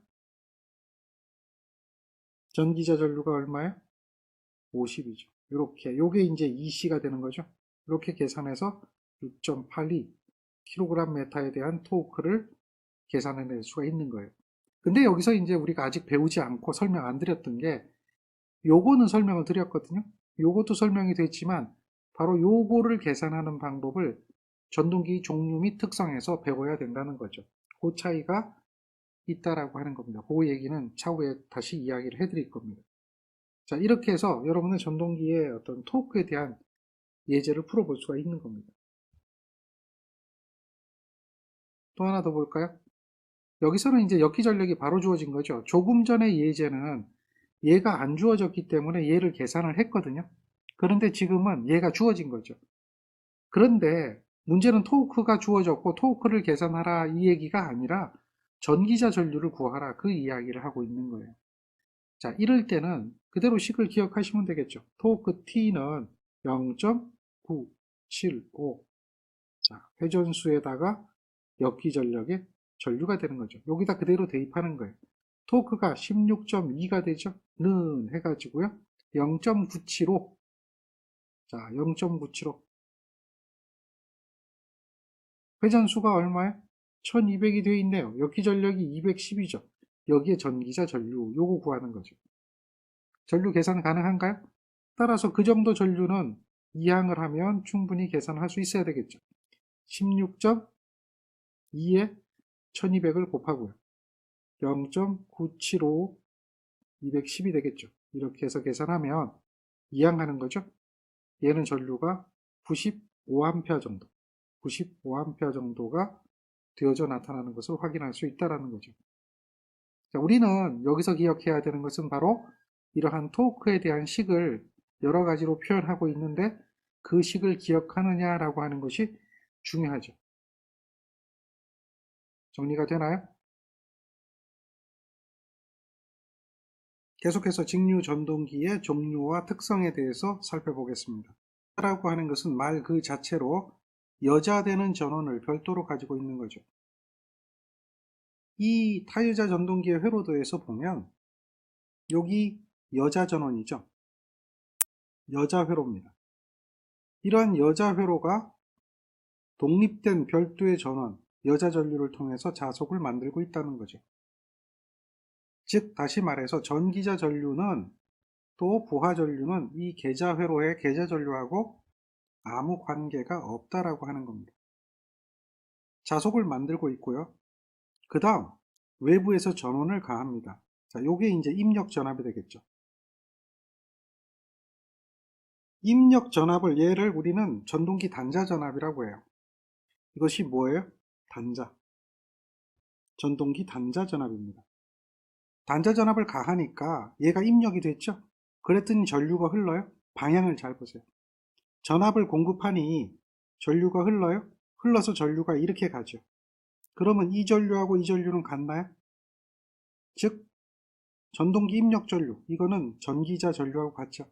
전기자 전류가 얼마예요? 50이죠. 이렇게 요게 이제 EC가 되는 거죠. 이렇게 계산해서 6.82kg 메타에 대한 토크를 계산해낼 수가 있는 거예요. 근데 여기서 이제 우리가 아직 배우지 않고 설명 안 드렸던 게 요거는 설명을 드렸거든요. 요것도 설명이 됐지만 바로 요거를 계산하는 방법을 전동기 종류 및 특성에서 배워야 된다는 거죠. 그 차이가 있다라고 하는 겁니다. 그 얘기는 차후에 다시 이야기를 해드릴 겁니다. 자, 이렇게 해서 여러분은 전동기의 어떤 토크에 대한 예제를 풀어볼 수가 있는 겁니다. 또 하나 더 볼까요? 여기서는 이제 역기전력이 바로 주어진 거죠. 조금 전의 예제는 얘가 안 주어졌기 때문에 얘를 계산을 했거든요. 그런데 지금은 얘가 주어진 거죠. 그런데 문제는 토크가 주어졌고 토크를 계산하라 이 얘기가 아니라 전기자 전류를 구하라 그 이야기를 하고 있는 거예요. 자, 이럴 때는 그대로 식을 기억하시면 되겠죠. 토크 T는 0.975. 자, 회전수에다가 역기전력의 전류가 되는 거죠. 여기다 그대로 대입하는 거예요. 토크가 16.2가 되죠. 는 해가지고요. 0.975. 자, 0.975. 회전수가 얼마예요? 1200이 되어 있네요. 역기전력이 210이죠. 여기에 전기자 전류 요거 구하는 거죠. 전류 계산 가능한가요? 따라서 그 정도 전류는 이항을 하면 충분히 계산할 수 있어야 되겠죠. 16.2에 1200을 곱하고요. 0.975 210이 되겠죠. 이렇게 해서 계산하면 이항하는 거죠. 얘는 전류가 95A 정도, 95A 정도가 되어져 나타나는 것을 확인할 수 있다는 거죠. 자, 우리는 여기서 기억해야 되는 것은 바로 이러한 토크에 대한 식을 여러 가지로 표현하고 있는데 그 식을 기억하느냐라고 하는 것이 중요하죠. 정리가 되나요? 계속해서 직류 전동기의 종류와 특성에 대해서 살펴보겠습니다. 라고 하는 것은 말 그 자체로 여자되는 전원을 별도로 가지고 있는 거죠. 이 타여자 전동기의 회로도에서 보면 여기 여자 전원이죠. 여자 회로입니다. 이러한 여자 회로가 독립된 별도의 전원, 여자 전류를 통해서 자속을 만들고 있다는 거죠. 즉 다시 말해서 전기자 전류는 또 부하 전류는 이 계자 회로의 계자 전류하고 아무 관계가 없다라고 하는 겁니다. 자속을 만들고 있고요. 그 다음 외부에서 전원을 가합니다. 자, 요게 이제 입력 전압이 되겠죠. 입력 전압을 얘를 우리는 전동기 단자 전압이라고 해요. 이것이 뭐예요? 단자. 전동기 단자 전압입니다. 단자 전압을 가하니까 얘가 입력이 됐죠? 그랬더니 전류가 흘러요? 방향을 잘 보세요. 전압을 공급하니 전류가 흘러요? 흘러서 전류가 이렇게 가죠. 그러면 이 전류하고 이 전류는 같나요? 즉 전동기 입력 전류, 이거는 전기자 전류하고 같죠.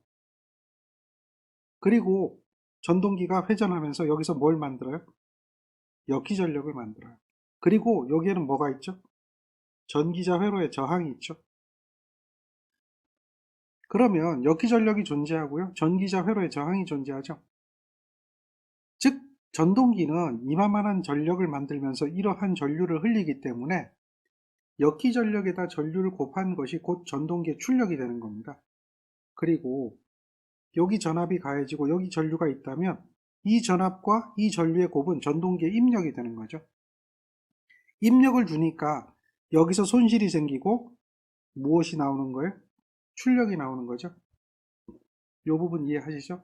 그리고 전동기가 회전하면서 여기서 뭘 만들어요? 역기전력을 만들어요. 그리고 여기에는 뭐가 있죠? 전기자 회로에 저항이 있죠. 그러면 역기전력이 존재하고요. 전기자 회로에 저항이 존재하죠. 즉 전동기는 이만한 전력을 만들면서 이러한 전류를 흘리기 때문에 역기전력에다 전류를 곱한 것이 곧 전동기의 출력이 되는 겁니다. 그리고 여기 전압이 가해지고 여기 전류가 있다면 이 전압과 이 전류의 곱은 전동기의 입력이 되는 거죠. 입력을 주니까 여기서 손실이 생기고 무엇이 나오는 거예요? 출력이 나오는 거죠. 이 부분 이해하시죠?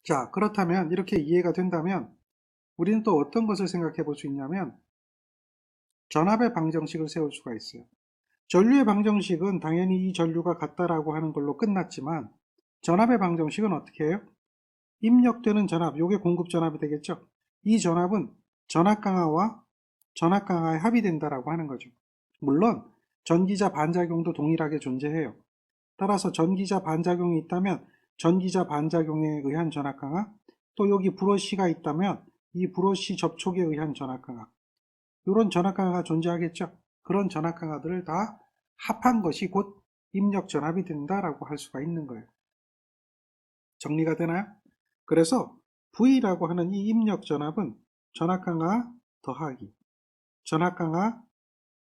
자, 그렇다면 이렇게 이해가 된다면 우리는 또 어떤 것을 생각해 볼 수 있냐면 전압의 방정식을 세울 수가 있어요. 전류의 방정식은 당연히 이 전류가 같다라고 하는 걸로 끝났지만 전압의 방정식은 어떻게 해요? 입력되는 전압, 요게 공급 전압이 되겠죠? 이 전압은 전압 강화와 전압 강화의 합이 된다라고 하는 거죠. 물론 전기자 반작용도 동일하게 존재해요. 따라서 전기자 반작용이 있다면 전기자 반작용에 의한 전압 강화, 또 여기 브러쉬가 있다면 이 브러쉬 접촉에 의한 전압 강화, 이런 전압 강화가 존재하겠죠. 그런 전압 강화들을 다 합한 것이 곧 입력 전압이 된다라고 할 수가 있는 거예요. 정리가 되나요? 그래서 V라고 하는 이 입력 전압은 전압 강화 더하기, 전압 강화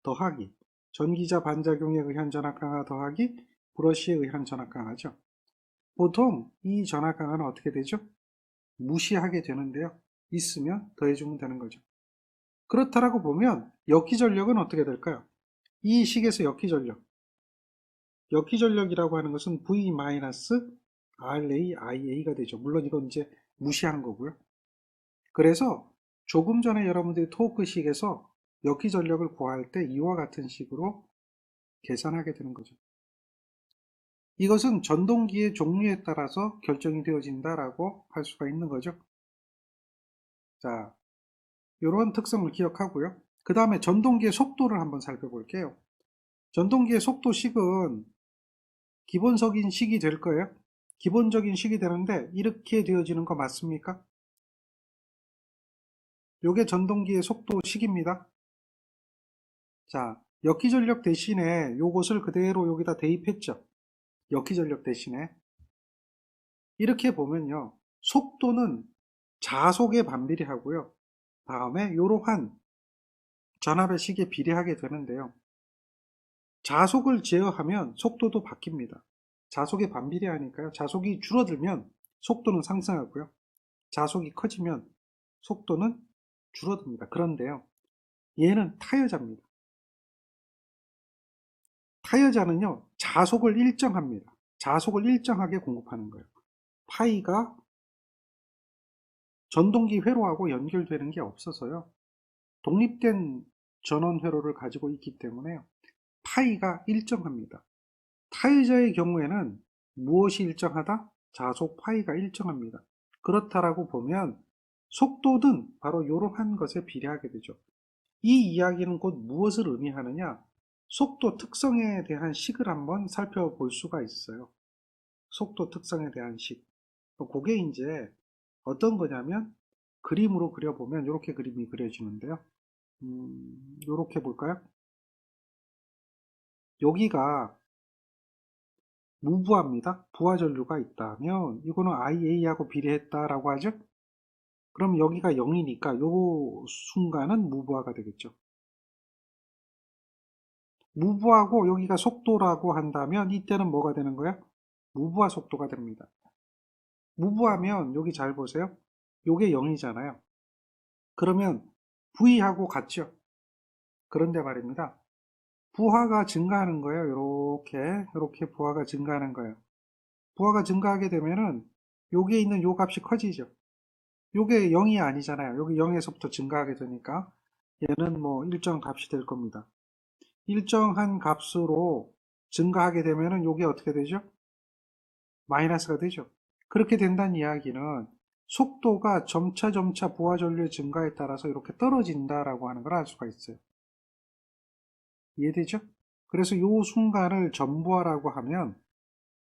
더하기, 전기자 반작용에 의한 전압 강화 더하기, 브러쉬에 의한 전압 강화죠. 보통 이 전압 강화는 어떻게 되죠? 무시하게 되는데요. 있으면 더해주면 되는 거죠. 그렇다라고 보면 역기전력은 어떻게 될까요? 이 식에서 역기전력, 역기전력이라고 하는 것은 V-RA, IA가 되죠. 물론 이건 이제 무시한 거고요. 그래서 조금 전에 여러분들이 토크식에서 역기전력을 구할 때 이와 같은 식으로 계산하게 되는 거죠. 이것은 전동기의 종류에 따라서 결정이 되어진다라고 할 수가 있는 거죠. 자, 이런 특성을 기억하고요. 그 다음에 전동기의 속도를 한번 살펴볼게요. 전동기의 속도식은 기본적인 식이 될 거예요. 기본적인 식이 되는데 이렇게 되어지는 거 맞습니까? 요게 전동기의 속도식입니다. 자, 역기전력 대신에 요것을 그대로 여기다 대입했죠. 역기전력 대신에. 이렇게 보면요. 속도는 자속에 반비례하고요. 다음에 이러한 전압의 식에 비례하게 되는데요. 자속을 제어하면 속도도 바뀝니다. 자속에 반비례하니까요. 자속이 줄어들면 속도는 상승하고요. 자속이 커지면 속도는 줄어듭니다. 그런데요. 얘는 타여자입니다. 타여자는요. 자속을 일정합니다. 자속을 일정하게 공급하는 거예요. 파이가 전동기 회로하고 연결되는 게 없어서요. 독립된 전원 회로를 가지고 있기 때문에 파이가 일정합니다. 타이저의 경우에는 무엇이 일정하다? 자속 파이가 일정합니다. 그렇다라고 보면 속도는 바로 이러한 것에 비례하게 되죠. 이 이야기는 곧 무엇을 의미하느냐? 속도 특성에 대한 식을 한번 살펴볼 수가 있어요. 속도 특성에 대한 식. 그게 이제 어떤 거냐면 그림으로 그려보면 이렇게 그림이 그려지는데요. 이렇게 볼까요? 여기가 무부하입니다. 부하 전류가 있다면 이거는 IA하고 비례했다라고 하죠. 그럼 여기가 0이니까 요 순간은 무부하가 되겠죠. 무부하고 여기가 속도라고 한다면 이때는 뭐가 되는 거야? 무부하 속도가 됩니다. 무부하면 여기 잘 보세요. 요게 0이잖아요. 그러면 V하고 같죠. 그런데 말입니다. 부하가 증가하는 거예요. 이렇게 부하가 증가하는 거예요. 부하가 증가하게 되면은 여기에 있는 요 값이 커지죠. 요게 0이 아니잖아요. 여기 0에서부터 증가하게 되니까 얘는 뭐 일정 값이 될 겁니다. 일정한 값으로 증가하게 되면은 요게 어떻게 되죠? 마이너스가 되죠. 그렇게 된다는 이야기는 속도가 점차 부하 전류의 증가에 따라서 이렇게 떨어진다라고 하는 걸 알 수가 있어요. 이해되죠? 그래서 요 순간을 전부하라고 하면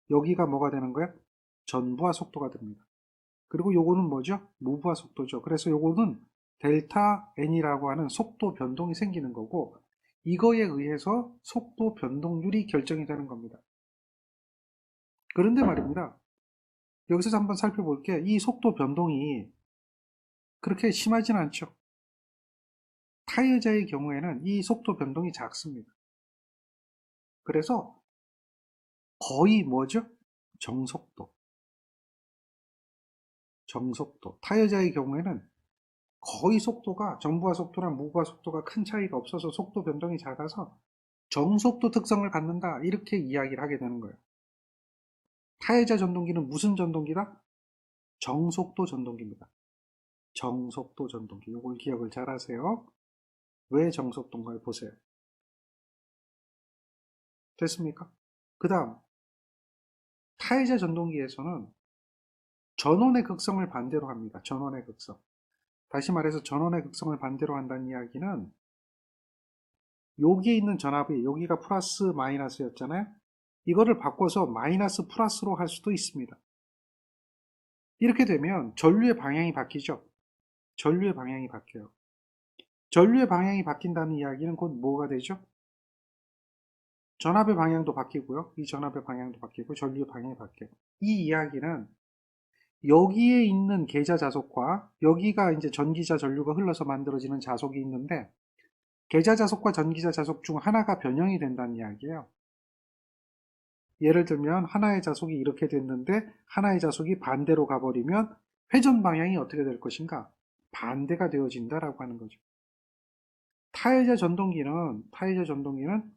여기가 뭐가 되는 거야? 전부하 속도가 됩니다. 그리고 요거는 뭐죠? 무부하 속도죠. 그래서 요거는 델타 n이라고 하는 속도 변동이 생기는 거고 이거에 의해서 속도 변동률이 결정이 되는 겁니다. 그런데 말입니다. 여기서 한번 살펴볼게. 이 속도 변동이 그렇게 심하진 않죠. 타이어자의 경우에는 이 속도 변동이 작습니다. 그래서 거의 뭐죠? 정속도. 정속도. 타이어자의 경우에는 거의 속도가 전부하 속도랑 무부하 속도가 큰 차이가 없어서 속도 변동이 작아서 정속도 특성을 갖는다, 이렇게 이야기를 하게 되는 거예요. 타해자 전동기는 무슨 전동기다? 정속도 전동기입니다. 정속도 전동기. 이걸 기억을 잘 하세요. 왜 정속도인가요? 보세요. 됐습니까? 그 다음, 타해자 전동기에서는 전원의 극성을 반대로 합니다. 전원의 극성. 다시 말해서 전원의 극성을 반대로 한다는 이야기는 여기에 있는 전압이, 여기가 플러스 마이너스였잖아요. 이거를 바꿔서 마이너스 플러스로 할 수도 있습니다. 이렇게 되면 전류의 방향이 바뀌죠. 전류의 방향이 바뀌어요. 전류의 방향이 바뀐다는 이야기는 곧 뭐가 되죠? 전압의 방향도 바뀌고요. 이 전압의 방향도 바뀌고 전류의 방향이 바뀌어요. 이 이야기는 여기에 있는 계자 자속과 여기가 이제 전기자 전류가 흘러서 만들어지는 자속이 있는데, 계자 자속과 전기자 자속 중 하나가 변형이 된다는 이야기예요. 예를 들면 하나의 자속이 이렇게 됐는데 하나의 자속이 반대로 가버리면 회전 방향이 어떻게 될 것인가? 반대가 되어진다라고 하는 거죠. 타해자 전동기는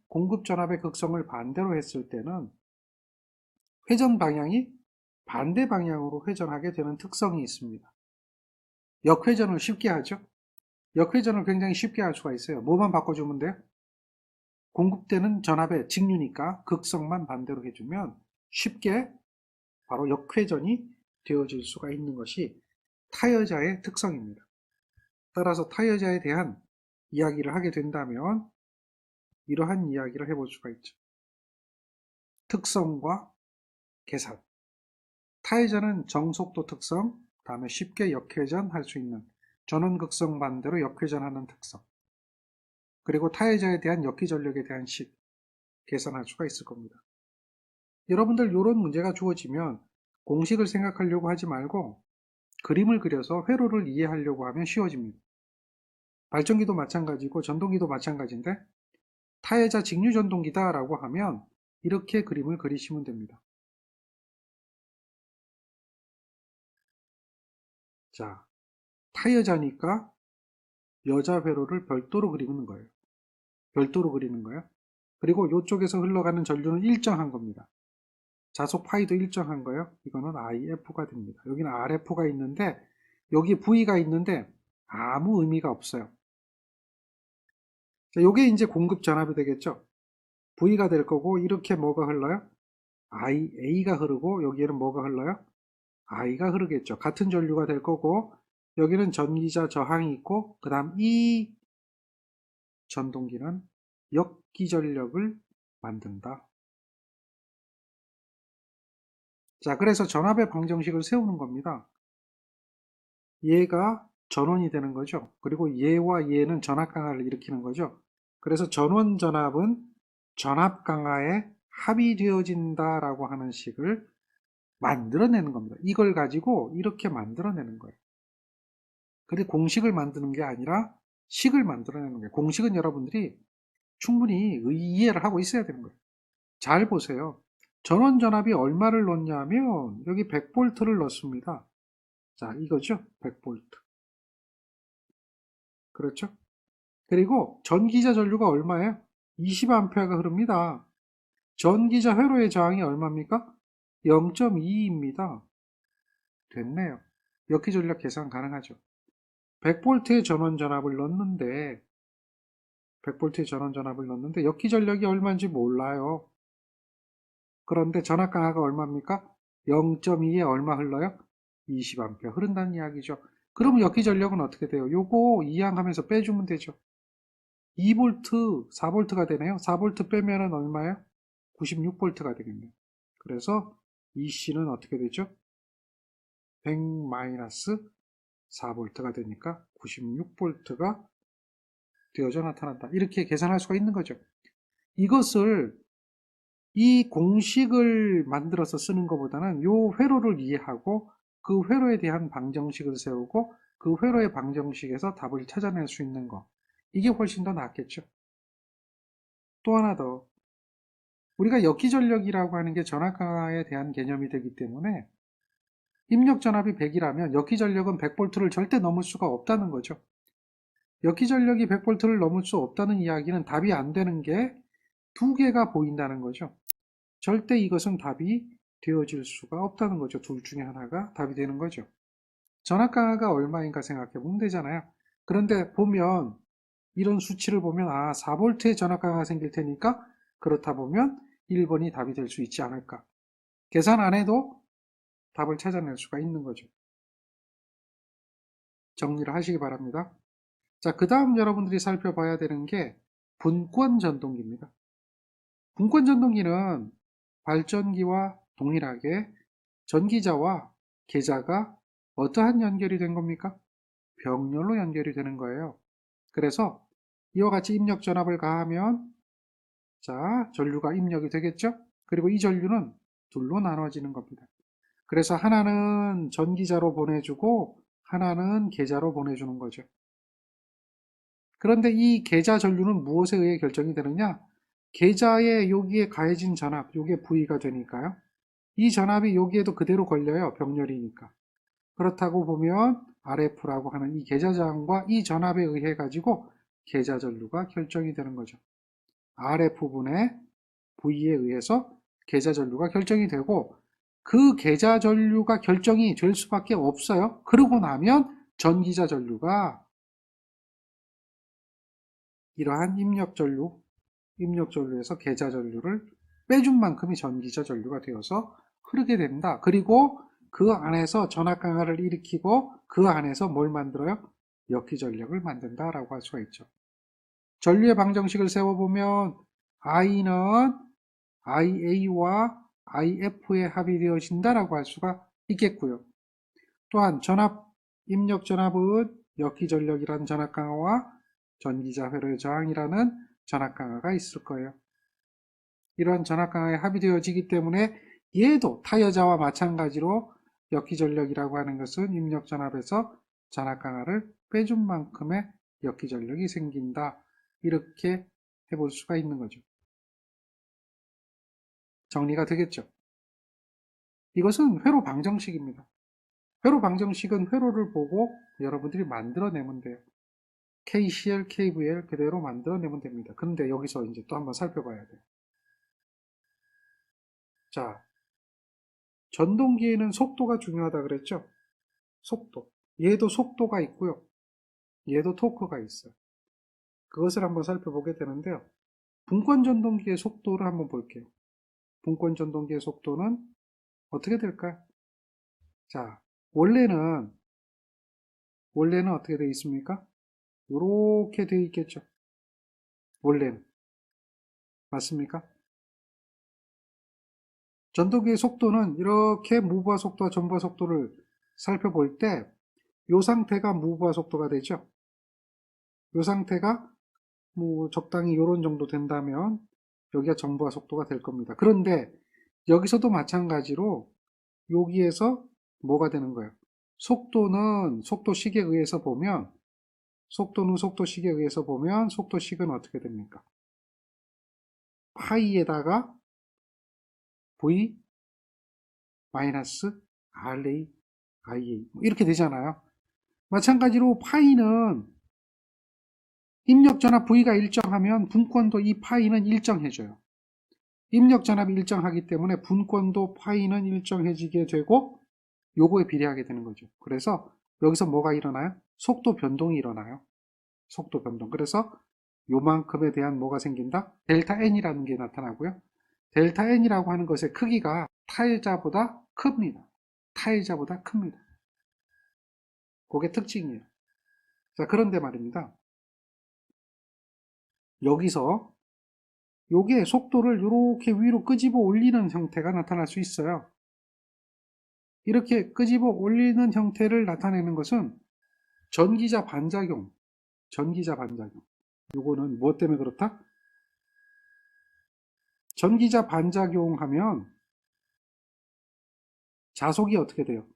공급 전압의 극성을 반대로 했을 때는 회전 방향이 반대 방향으로 회전하게 되는 특성이 있습니다. 역회전을 쉽게 하죠. 역회전을 굉장히 쉽게 할 수가 있어요. 뭐만 바꿔주면 돼요? 공급되는 전압의 직류니까 극성만 반대로 해주면 쉽게 바로 역회전이 되어질 수가 있는 것이 타여자의 특성입니다. 따라서 타여자에 대한 이야기를 하게 된다면 이러한 이야기를 해볼 수가 있죠. 특성과 계산. 타여자는 정속도 특성, 다음에 쉽게 역회전할 수 있는 전원극성 반대로 역회전하는 특성, 그리고 타여자에 대한 역기전력에 대한 식 계산할 수가 있을 겁니다. 여러분들 이런 문제가 주어지면 공식을 생각하려고 하지 말고 그림을 그려서 회로를 이해하려고 하면 쉬워집니다. 발전기도 마찬가지고 전동기도 마찬가지인데 타해자 직류 전동기다 라고 하면 이렇게 그림을 그리시면 됩니다. 자, 타여자니까 여자 회로를 별도로 그리는 거예요. 별도로 그리는 거예요. 그리고 이쪽에서 흘러가는 전류는 일정한 겁니다. 자속 파이도 일정한 거예요. 이거는 IF가 됩니다. 여기는 RF가 있는데 여기 V가 있는데 아무 의미가 없어요. 자, 요게 이제 공급 전압이 되겠죠. V가 될 거고 이렇게 뭐가 흘러요? A가 흐르고 여기에는 뭐가 흘러요? I가 흐르겠죠. 같은 전류가 될 거고 여기는 전기자 저항이 있고 그 다음 이 전동기는 역기전력을 만든다. 자, 그래서 전압의 방정식을 세우는 겁니다. 얘가 전원이 되는 거죠. 그리고 얘와 얘는 전압 강화를 일으키는 거죠. 그래서 전원 전압은 전압 강화에 합의되어진다라고 하는 식을 만들어내는 겁니다. 이걸 가지고 이렇게 만들어내는 거예요. 근데 공식을 만드는 게 아니라 식을 만들어내는 거예요. 공식은 여러분들이 충분히 이해를 하고 있어야 되는 거예요. 잘 보세요. 전원 전압이 얼마를 넣냐면 여기 100V를 넣습니다. 자, 이거죠. 100V. 그렇죠? 그리고 전기자 전류가 얼마예요? 20A가 흐릅니다. 전기자 회로의 저항이 얼마입니까? 0.2입니다. 됐네요. 역기 전력 계산 가능하죠. 100V의 전원 전압을 넣는데 100V의 전원 전압을 넣는데 역기 전력이 얼마인지 몰라요. 그런데 전압 강화가 얼마입니까? 0.2에 얼마 흘러요? 20A 흐른다는 이야기죠. 그럼 역기 전력은 어떻게 돼요? 요거 이항하면서 빼주면 되죠. 2V, 4V가 되네요. 4V 빼면은 얼마예요? 96V가 되겠네요. 그래서 EC는 어떻게 되죠? 100-4V가 되니까 96V가 되어져 나타난다. 이렇게 계산할 수가 있는 거죠. 이것을 이 공식을 만들어서 쓰는 것보다는 요 회로를 이해하고 그 회로에 대한 방정식을 세우고 그 회로의 방정식에서 답을 찾아낼 수 있는 거. 이게 훨씬 더 낫겠죠. 또 하나 더. 우리가 역기전력이라고 하는 게 전압 강화에 대한 개념이 되기 때문에 입력 전압이 100이라면 역기 전력은 100V를 절대 넘을 수가 없다는 거죠. 역기 전력이 100V를 넘을 수 없다는 이야기는 답이 안 되는 게 두 개가 보인다는 거죠. 절대 이것은 답이 되어질 수가 없다는 거죠. 둘 중에 하나가 답이 되는 거죠. 전압 강화가 얼마인가 생각해 보면 되잖아요. 그런데 보면 이런 수치를 보면 4V의 전압 강화가 생길 테니까 그렇다 보면 1번이 답이 될 수 있지 않을까. 계산 안 해도 답을 찾아낼 수가 있는 거죠. 정리를 하시기 바랍니다. 자, 그 다음 여러분들이 살펴봐야 되는 게 분권 전동기입니다. 분권 전동기는 발전기와 동일하게 전기자와 계자가 어떠한 연결이 된 겁니까? 병렬로 연결이 되는 거예요. 그래서 이와 같이 입력 전압을 가하면 자, 전류가 입력이 되겠죠? 그리고 이 전류는 둘로 나눠지는 겁니다. 그래서 하나는 전기자로 보내주고 하나는 계자로 보내주는 거죠. 그런데 이 계자 전류는 무엇에 의해 결정이 되느냐? 계자에 여기에 가해진 전압, 요게 V가 되니까요. 이 전압이 여기에도 그대로 걸려요. 병렬이니까. 그렇다고 보면 RF라고 하는 이 계자 저항과 이 전압에 의해 가지고 계자 전류가 결정이 되는 거죠. RF분의 V에 의해서 계자 전류가 결정이 되고 그 계자 전류가 결정이 될 수밖에 없어요. 그러고 나면 전기자 전류가 이러한 입력 전류에서 계자 전류를 빼준 만큼이 전기자 전류가 되어서 흐르게 된다. 그리고 그 안에서 전압 강화를 일으키고 그 안에서 뭘 만들어요? 역기 전력을 만든다라고 할 수가 있죠. 전류의 방정식을 세워보면 I는 IA와 IF에 합의되어진다라고 할 수가 있겠고요. 또한 입력 전압은 역기 전력이라는 전압 강화와 전기자 회로의 저항이라는 전압 강화가 있을 거예요. 이런 전압 강화에 합의되어지기 때문에 얘도 타여자와 마찬가지로 역기 전력이라고 하는 것은 입력 전압에서 전압 강화를 빼준 만큼의 역기 전력이 생긴다. 이렇게 해볼 수가 있는 거죠. 정리가 되겠죠? 이것은 회로 방정식입니다. 회로 방정식은 회로를 보고 여러분들이 만들어내면 돼요. KCl, KVL 그대로 만들어내면 됩니다. 그런데 여기서 이제 또 한번 살펴봐야 돼요. 자, 전동기에는 속도가 중요하다 그랬죠? 속도. 얘도 속도가 있고요. 얘도 토크가 있어요. 그것을 한번 살펴보게 되는데요. 분권 전동기의 속도를 한번 볼게요. 분권 전동기의 속도는 어떻게 될까요? 자, 원래는 어떻게 되어 있습니까? 이렇게 되어 있겠죠. 원래는. 맞습니까? 전동기의 속도는 이렇게 무브화 속도와 전부화 속도를 살펴볼 때 이 상태가 무브화 속도가 되죠. 이 상태가 뭐 적당히 이런 정도 된다면 여기가 전부화 속도가 될 겁니다. 그런데 여기서도 마찬가지로 여기에서 뭐가 되는 거예요? 속도는 속도식에 의해서 보면 속도식은 어떻게 됩니까? 파이에다가 V 마이너스 RA IA 이렇게 되잖아요. 마찬가지로 파이는 입력 전압 V가 일정하면 분권도 이 파이는 일정해져요. 입력 전압이 일정하기 때문에 분권도 파이는 일정해지게 되고 요거에 비례하게 되는 거죠. 그래서 여기서 뭐가 일어나요? 속도 변동이 일어나요. 속도 변동. 그래서 요만큼에 대한 뭐가 생긴다? 델타 N이라는 게 나타나고요. 델타 N이라고 하는 것의 크기가 타일자보다 큽니다. 타일자보다 큽니다. 그게 특징이에요. 자, 그런데 말입니다. 여기서 요게 속도를 이렇게 위로 끄집어 올리는 형태가 나타날 수 있어요. 이렇게 끄집어 올리는 형태를 나타내는 것은 전기자 반작용. 요거는 무엇 때문에 그렇다? 전기자 반작용하면 자속이 어떻게 돼요?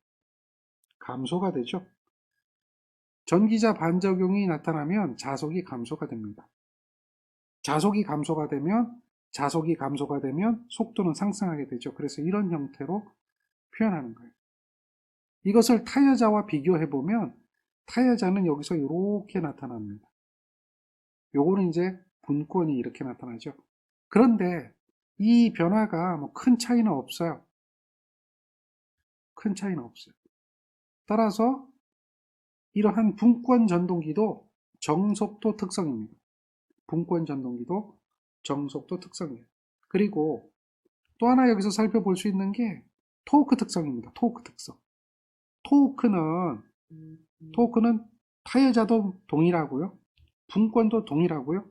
감소가 되죠. 전기자 반작용이 나타나면 자속이 감소가 됩니다. 자속이 감소가 되면 속도는 상승하게 되죠. 그래서 이런 형태로 표현하는 거예요. 이것을 타여자와 비교해 보면 타여자는 여기서 이렇게 나타납니다. 요거는 이제 분권이 이렇게 나타나죠. 그런데 이 변화가 뭐 큰 차이는 없어요. 큰 차이는 없어요. 따라서 이러한 분권 전동기도 정속도 특성입니다. 분권 전동기도 정속도 특성이에요. 그리고 또 하나 여기서 살펴볼 수 있는 게 토크 특성입니다. 토크 특성. 토크는 타여자도 동일하고요. 분권도 동일하고요.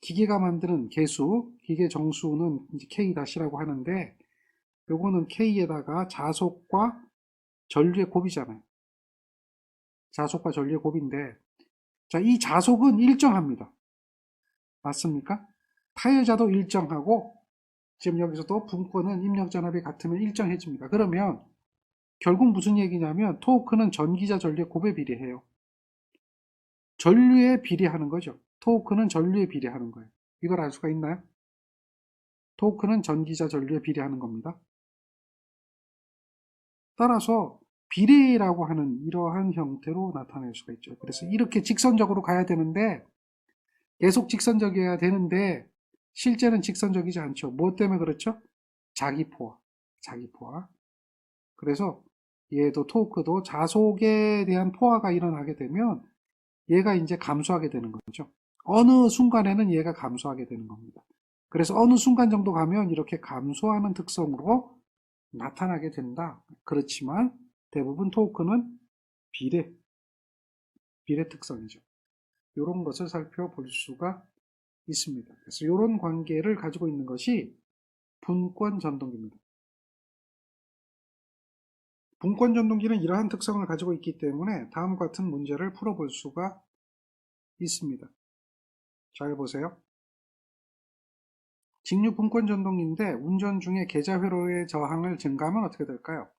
기계가 만드는 개수, 기계 정수는 이제 K-라고 하는데 요거는 K에다가 자속과 전류의 곱이잖아요. 자속과 전류의 곱인데 자, 이 자속은 일정합니다. 맞습니까? 타여자도 일정하고 지금 여기서도 분권은 입력전압이 같으면 일정해집니다. 그러면 결국 무슨 얘기냐면 토크는 전기자 전류의 곱에 비례해요. 전류에 비례하는 거죠. 토크는 전류에 비례하는 거예요. 이걸 알 수가 있나요? 토크는 전기자 전류에 비례하는 겁니다. 따라서 비례라고 하는 이러한 형태로 나타낼 수가 있죠. 그래서 이렇게 직선적으로 가야 되는데 계속 직선적이어야 되는데 실제는 직선적이지 않죠. 뭐 때문에 그렇죠? 자기포화. 자기포화. 그래서 얘도 토크도 자속에 대한 포화가 일어나게 되면 얘가 이제 감소하게 되는 거죠. 어느 순간에는 얘가 감소하게 되는 겁니다. 그래서 어느 순간 정도 가면 이렇게 감소하는 특성으로 나타나게 된다. 그렇지만 대부분 토크는 비례 특성이죠. 이런 것을 살펴볼 수가 있습니다. 그래서 이런 관계를 가지고 있는 것이 분권 전동기입니다. 분권 전동기는 이러한 특성을 가지고 있기 때문에 다음과 같은 문제를 풀어볼 수가 있습니다. 잘 보세요. 직류 분권 전동기인데 운전 중에 계좌 회로의 저항을 증가하면 어떻게 될까요?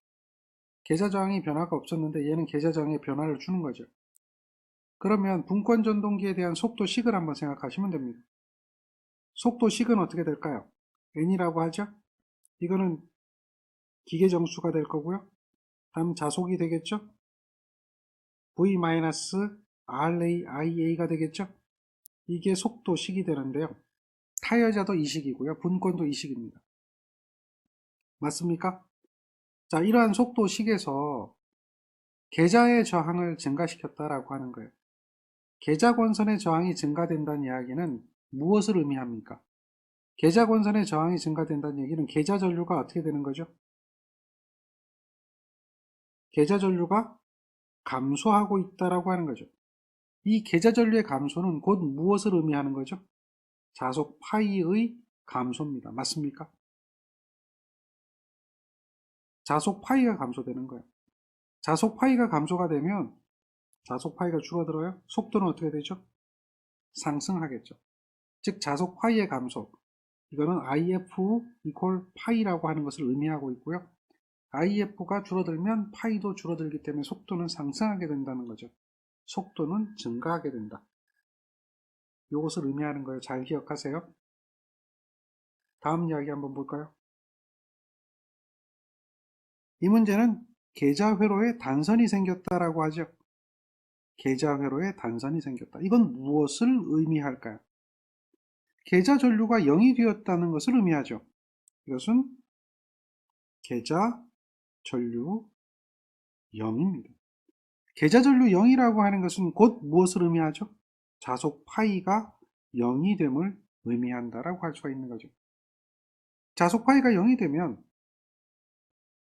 계좌 저항이 변화가 없었는데 얘는 계좌 저항에 변화를 주는 거죠. 그러면 분권 전동기에 대한 속도식을 한번 생각하시면 됩니다. 속도식은 어떻게 될까요? n이라고 하죠? 이거는 기계 정수가 될 거고요. 다음 자속이 되겠죠? v-RAIA가 되겠죠? 이게 속도식이 되는데요. 타여자도 이 식이고요. 분권도 이 식입니다. 맞습니까? 자, 이러한 속도식에서 계좌의 저항을 증가시켰다라고 하는 거예요. 계좌 권선의 저항이 증가된다는 이야기는 무엇을 의미합니까? 계좌 권선의 저항이 증가된다는 얘기는 계좌 전류가 어떻게 되는 거죠? 계좌 전류가 감소하고 있다라고 하는 거죠. 이 계좌 전류의 감소는 곧 무엇을 의미하는 거죠? 자속 파이의 감소입니다. 맞습니까? 자속 파이가 감소되는 거예요. 자속 파이가 감소가 되면 자속 파이가 줄어들어요. 속도는 어떻게 되죠? 상승하겠죠. 즉 자속 파이의 감소. 이거는 IF 이퀄 파이라고 하는 것을 의미하고 있고요. IF가 줄어들면 파이도 줄어들기 때문에 속도는 상승하게 된다는 거죠. 속도는 증가하게 된다. 이것을 의미하는 거예요. 잘 기억하세요. 다음 이야기 한번 볼까요? 이 문제는 계좌 회로에 단선이 생겼다라고 하죠. 계좌 회로에 단선이 생겼다. 이건 무엇을 의미할까요? 계좌 전류가 0이 되었다는 것을 의미하죠. 이것은 계좌 전류 0입니다. 계좌 전류 0이라고 하는 것은 곧 무엇을 의미하죠? 자속 파이가 0이 됨을 의미한다라고 할 수가 있는 거죠. 자속 파이가 0이 되면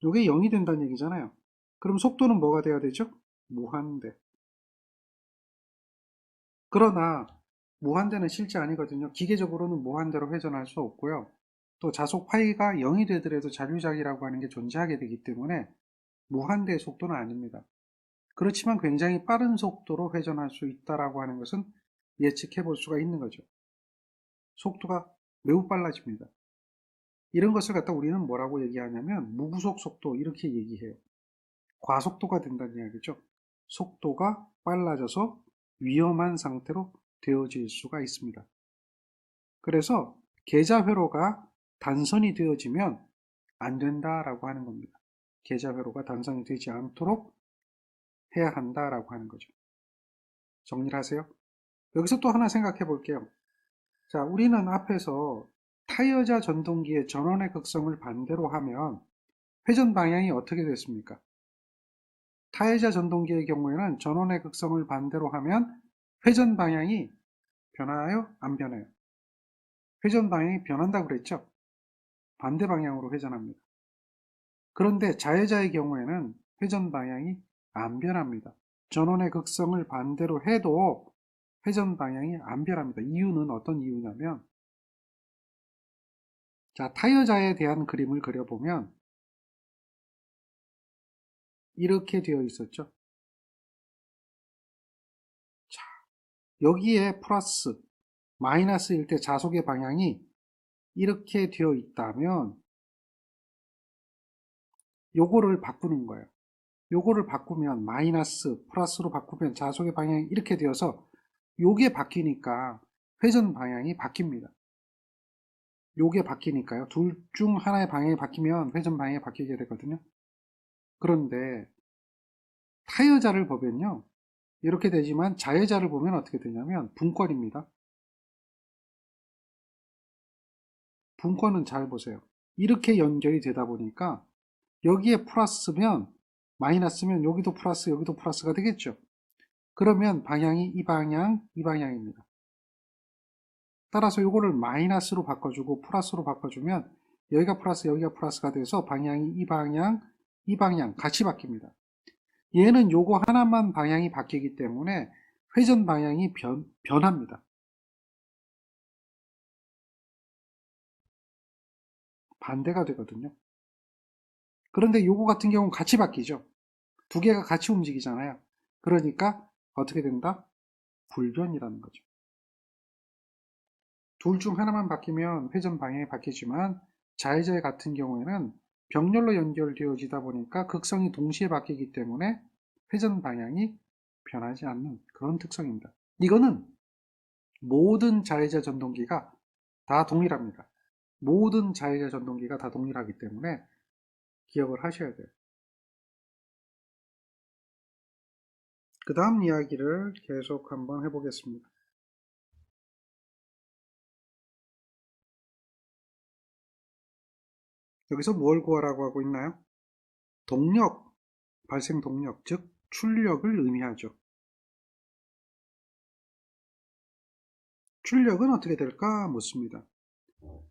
이게 0이 된다는 얘기잖아요. 그럼 속도는 뭐가 돼야 되죠? 무한대. 그러나 무한대는 실제 아니거든요. 기계적으로는 무한대로 회전할 수 없고요. 또 자속 파이가 0이 되더라도 잔류작이라고 하는 게 존재하게 되기 때문에 무한대의 속도는 아닙니다. 그렇지만 굉장히 빠른 속도로 회전할 수 있다라고 하는 것은 예측해 볼 수가 있는 거죠. 속도가 매우 빨라집니다. 이런 것을 갖다 우리는 뭐라고 얘기하냐면 무구속 속도 이렇게 얘기해요. 과속도가 된다는 이야기죠. 속도가 빨라져서 위험한 상태로 되어질 수가 있습니다. 그래서 계좌 회로가 단선이 되어지면 안 된다라고 하는 겁니다. 계좌회로가 단성이 되지 않도록 해야 한다라고 하는 거죠. 정리를 하세요. 여기서 또 하나 생각해 볼게요. 자, 우리는 앞에서 타이어자 전동기의 전원의 극성을 반대로 하면 회전 방향이 어떻게 됐습니까? 타이어자 전동기의 경우에는 전원의 극성을 반대로 하면 회전 방향이 변하나요? 안 변해요? 회전 방향이 변한다고 그랬죠? 반대 방향으로 회전합니다. 그런데 자회자의 경우에는 회전 방향이 안 변합니다. 전원의 극성을 반대로 해도 회전 방향이 안 변합니다. 이유는 어떤 이유냐면, 자, 타이어자에 대한 그림을 그려보면 이렇게 되어 있었죠. 자, 여기에 플러스, 마이너스일 때 자속의 방향이 이렇게 되어 있다면 요거를 바꾸는 거예요. 요거를 바꾸면 마이너스, 플러스로 바꾸면 자속의 방향이 이렇게 되어서 요게 바뀌니까 회전 방향이 바뀝니다. 요게 바뀌니까요. 둘 중 하나의 방향이 바뀌면 회전 방향이 바뀌게 되거든요. 그런데 타이어자를 보면요. 이렇게 되지만 자회자를 보면 어떻게 되냐면 분권입니다. 분권은 잘 보세요. 이렇게 연결이 되다 보니까 여기에 플러스면 마이너스면 여기도 플러스 여기도 플러스가 되겠죠. 그러면 방향이 이 방향 이 방향입니다. 따라서 이거를 마이너스로 바꿔주고 플러스로 바꿔주면 여기가 플러스 여기가 플러스가 돼서 방향이 이 방향 같이 바뀝니다. 얘는 요거 하나만 방향이 바뀌기 때문에 회전 방향이 변합니다. 반대가 되거든요. 그런데 요거 같은 경우는 같이 바뀌죠. 두 개가 같이 움직이잖아요. 그러니까 어떻게 된다? 불변이라는 거죠. 둘 중 하나만 바뀌면 회전 방향이 바뀌지만 자회자 같은 경우에는 병렬로 연결되어지다 보니까 극성이 동시에 바뀌기 때문에 회전 방향이 변하지 않는 그런 특성입니다. 이거는 모든 자회자 전동기가 다 동일합니다. 모든 자회자 전동기가 다 동일하기 때문에 기억을 하셔야 돼요. 그 다음 이야기를 계속 한번 해보겠습니다. 여기서 뭘 구하라고 하고 있나요? 동력, 발생 동력, 즉 출력을 의미하죠. 출력은 어떻게 될까 묻습니다.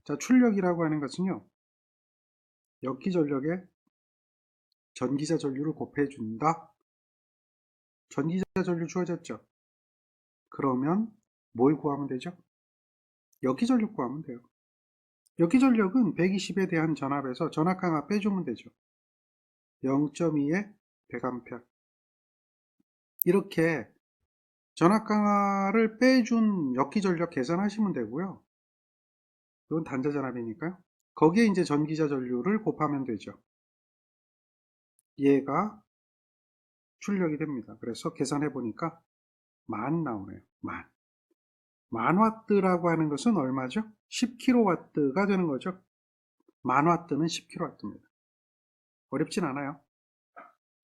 자, 출력이라고 하는 것은요. 역기전력에 전기자 전류를 곱해준다. 전기자 전류 주어졌죠. 그러면 뭘 구하면 되죠? 역기전력 구하면 돼요. 역기전력은 120에 대한 전압에서 전압강하 빼주면 되죠. 0.2에 100A. 이렇게 전압강하를 빼준 역기전력 계산하시면 되고요. 이건 단자전압이니까요. 거기에 이제 전기자 전류를 곱하면 되죠. 얘가 출력이 됩니다. 그래서 계산해 보니까 만 나오네요. 만 와트라고 하는 것은 얼마죠? 10kW가 되는 거죠. 만 와트는 10kW입니다. 어렵진 않아요.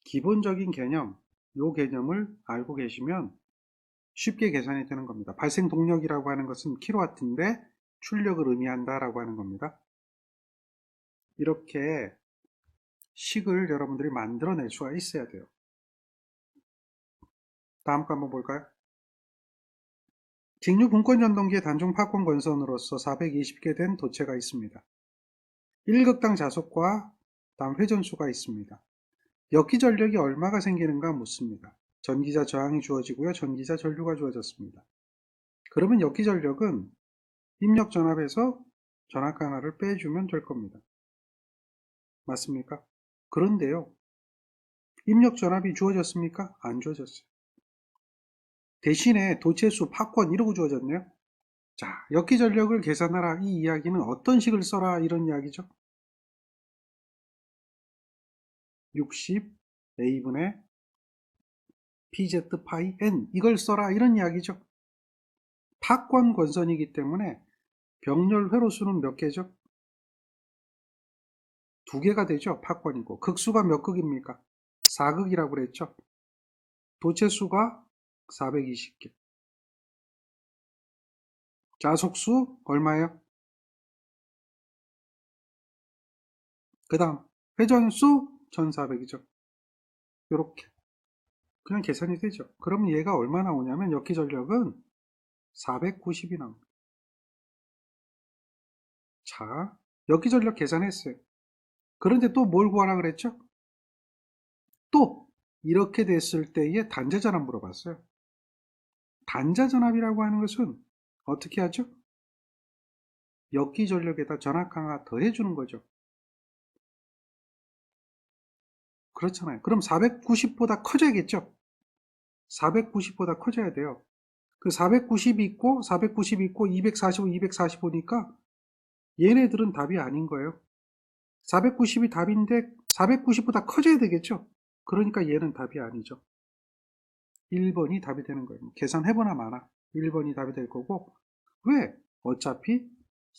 기본적인 개념, 이 개념을 알고 계시면 쉽게 계산이 되는 겁니다. 발생 동력이라고 하는 것은 킬로와트인데 출력을 의미한다라고 하는 겁니다. 이렇게 식을 여러분들이 만들어낼 수가 있어야 돼요. 다음 거 한번 볼까요? 직류 분권 전동기의 단종 파권 권선으로서 420개 된 도체가 있습니다. 1극당 자속과 다음 회전수가 있습니다. 역기전력이 얼마가 생기는가 묻습니다. 전기자 저항이 주어지고요. 전기자 전류가 주어졌습니다. 그러면 역기전력은 입력전압에서 전압강하를 빼주면 될 겁니다. 맞습니까? 그런데요. 입력전압이 주어졌습니까? 안 주어졌어요. 대신에 도체수, 파권 이러고 주어졌네요. 자, 역기전력을 계산하라 이 이야기는 어떤 식을 써라 이런 이야기죠. 60A분의 PZ 파이 N 이걸 써라 이런 이야기죠. 파권 권선이기 때문에 병렬 회로수는 몇 개죠? 두 개가 되죠. 파권이고. 극수가 몇 극입니까? 4극이라고 그랬죠. 도체수가 420개. 자속수 얼마예요? 그 다음 회전수 1400이죠. 이렇게 그냥 계산이 되죠. 그러면 얘가 얼마 나오냐면 역기전력은 490이 나옵니다. 자, 역기전력 계산했어요. 그런데 또 뭘 구하라 그랬죠? 또 이렇게 됐을 때의 단자전압 물어봤어요. 단자전압이라고 하는 것은 어떻게 하죠? 역기전력에다 전압 강화 더해주는 거죠. 그렇잖아요. 그럼 490보다 커져야겠죠? 490보다 커져야 돼요. 그 490이 있고 490이 있고 245, 245니까 얘네들은 답이 아닌 거예요. 490이 답인데 490보다 커져야 되겠죠? 그러니까 얘는 답이 아니죠. 1번이 답이 되는 거예요. 계산해보나 마나 1번이 답이 될 거고, 왜? 어차피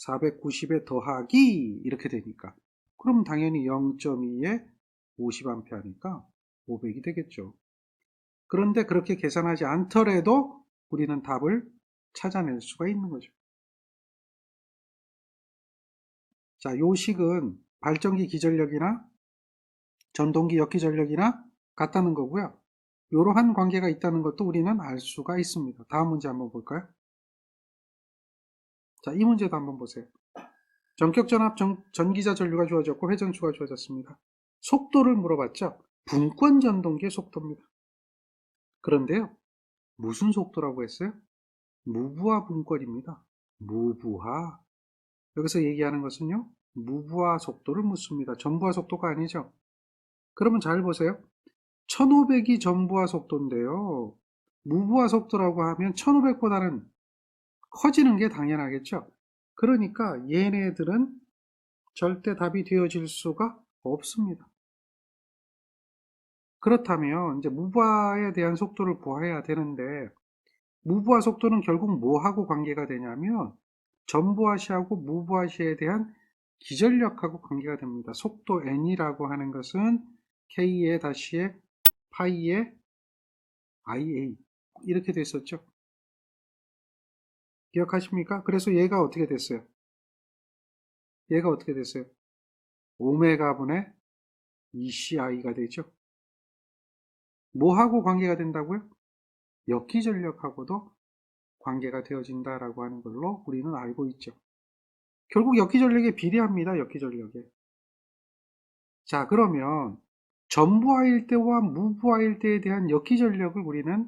490에 더하기 이렇게 되니까. 그럼 당연히 0.2에 50A니까 500이 되겠죠. 그런데 그렇게 계산하지 않더라도 우리는 답을 찾아낼 수가 있는 거죠. 자, 요 식은 발전기 기전력이나 전동기 역기전력이나 같다는 거고요. 이러한 관계가 있다는 것도 우리는 알 수가 있습니다. 다음 문제 한번 볼까요? 자, 이 문제도 한번 보세요. 전격전압 전기자 전류가 주어졌고 회전수가 주어졌습니다. 속도를 물어봤죠? 분권 전동기의 속도입니다. 그런데요, 무슨 속도라고 했어요? 무부하 분권입니다. 무부하. 여기서 얘기하는 것은요, 무부하 속도를 묻습니다. 전부하 속도가 아니죠. 그러면 잘 보세요. 1500이 전부하 속도인데요. 무부하 속도라고 하면 1500보다는 커지는 게 당연하겠죠. 그러니까 얘네들은 절대 답이 되어질 수가 없습니다. 그렇다면 이제 무부하에 대한 속도를 구해야 되는데, 무부하 속도는 결국 뭐하고 관계가 되냐면 전부하시하고 무부하시에 대한 기전력하고 관계가 됩니다. 속도 n이라고 하는 것은 k의 다시에 파이의 ia 이렇게 됐었죠. 기억하십니까? 그래서 얘가 어떻게 됐어요? 얘가 어떻게 됐어요? 오메가분의 2ci가 되죠. 뭐하고 관계가 된다고요? 역기전력하고도 관계가 되어진다라고 하는 걸로 우리는 알고 있죠. 결국 역기전력에 비례합니다. 역기전력에. 자, 그러면 전부하일 때와 무부하일 때에 대한 역기전력을 우리는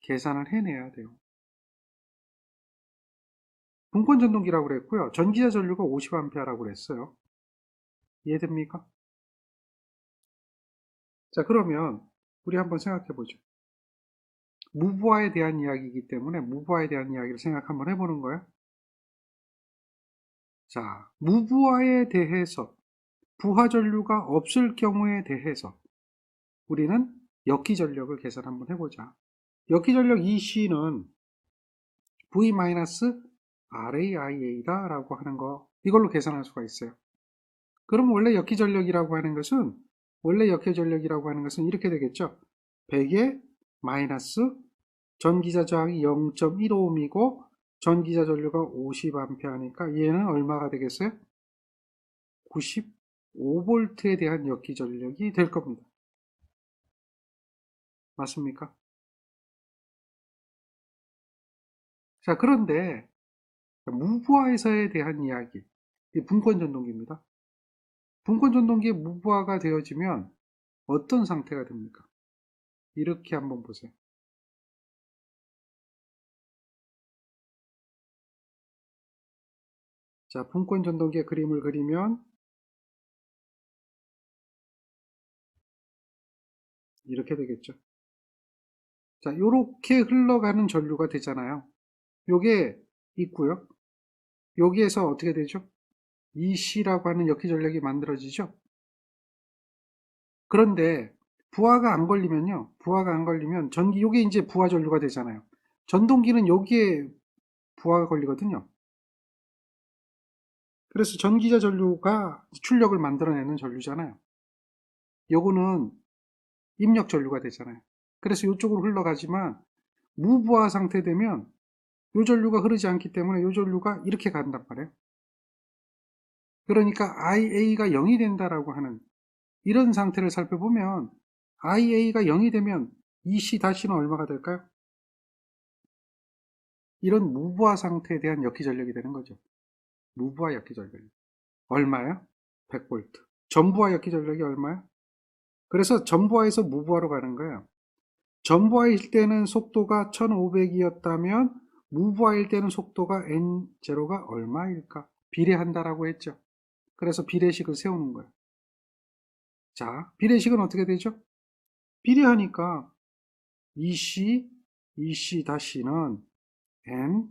계산을 해내야 돼요. 분권전동기라고 그랬고요. 전기자 전류가 50A라고 그랬어요. 이해됩니까? 자, 그러면 우리 한번 생각해 보죠. 무부하에 대한 이야기이기 때문에 무부하에 대한 이야기를 생각 한번 해보는 거예요. 자, 무부하에 대해서 부하 전류가 없을 경우에 대해서 우리는 역기전력을 계산 한번 해보자. 역기전력 EC는 V-RAIA다 라고 하는 거, 이걸로 계산할 수가 있어요. 그럼 원래 역기전력이라고 하는 것은 이렇게 되겠죠. 100에 마이너스 전기자 저항이 0.15ohm이고 전기자 전류가 50A니까 얘는 얼마가 되겠어요? 95V에 대한 역기전력이 될 겁니다. 맞습니까? 자, 그런데 무부하에서에 대한 이야기, 이 분권전동기입니다. 분권전동기의 무부하가 되어지면 어떤 상태가 됩니까? 이렇게 한번 보세요. 자, 분권전동기의 그림을 그리면 이렇게 되겠죠. 자, 이렇게 흘러가는 전류가 되잖아요. 요게 있고요. 여기에서 어떻게 되죠? EC라고 하는 역기전력이 만들어지죠. 그런데 부하가 안 걸리면요. 부하가 안 걸리면 요게 이제 부하 전류가 되잖아요. 전동기는 여기에 부하가 걸리거든요. 그래서 전기자 전류가 출력을 만들어내는 전류잖아요. 요거는 입력 전류가 되잖아요. 그래서 이쪽으로 흘러가지만 무부하 상태 되면 요 전류가 흐르지 않기 때문에 요 전류가 이렇게 간단 말이에요. 그러니까 IA가 0이 된다라고 하는 이런 상태를 살펴보면 IA가 0이 되면 EC-는 얼마가 될까요? 이런 무부하 상태에 대한 역기전력이 되는 거죠. 무부하 역기전력. 얼마요? 100V. 전부하 역기전력이 얼마요? 그래서 전부하에서 무부하로 가는 거예요. 전부하일 때는 속도가 1500이었다면 무부하일 때는 속도가 N0가 얼마일까? 비례한다라고 했죠. 그래서 비례식을 세우는 거예요. 자, 비례식은 어떻게 되죠? 비례하니까 EC-는 N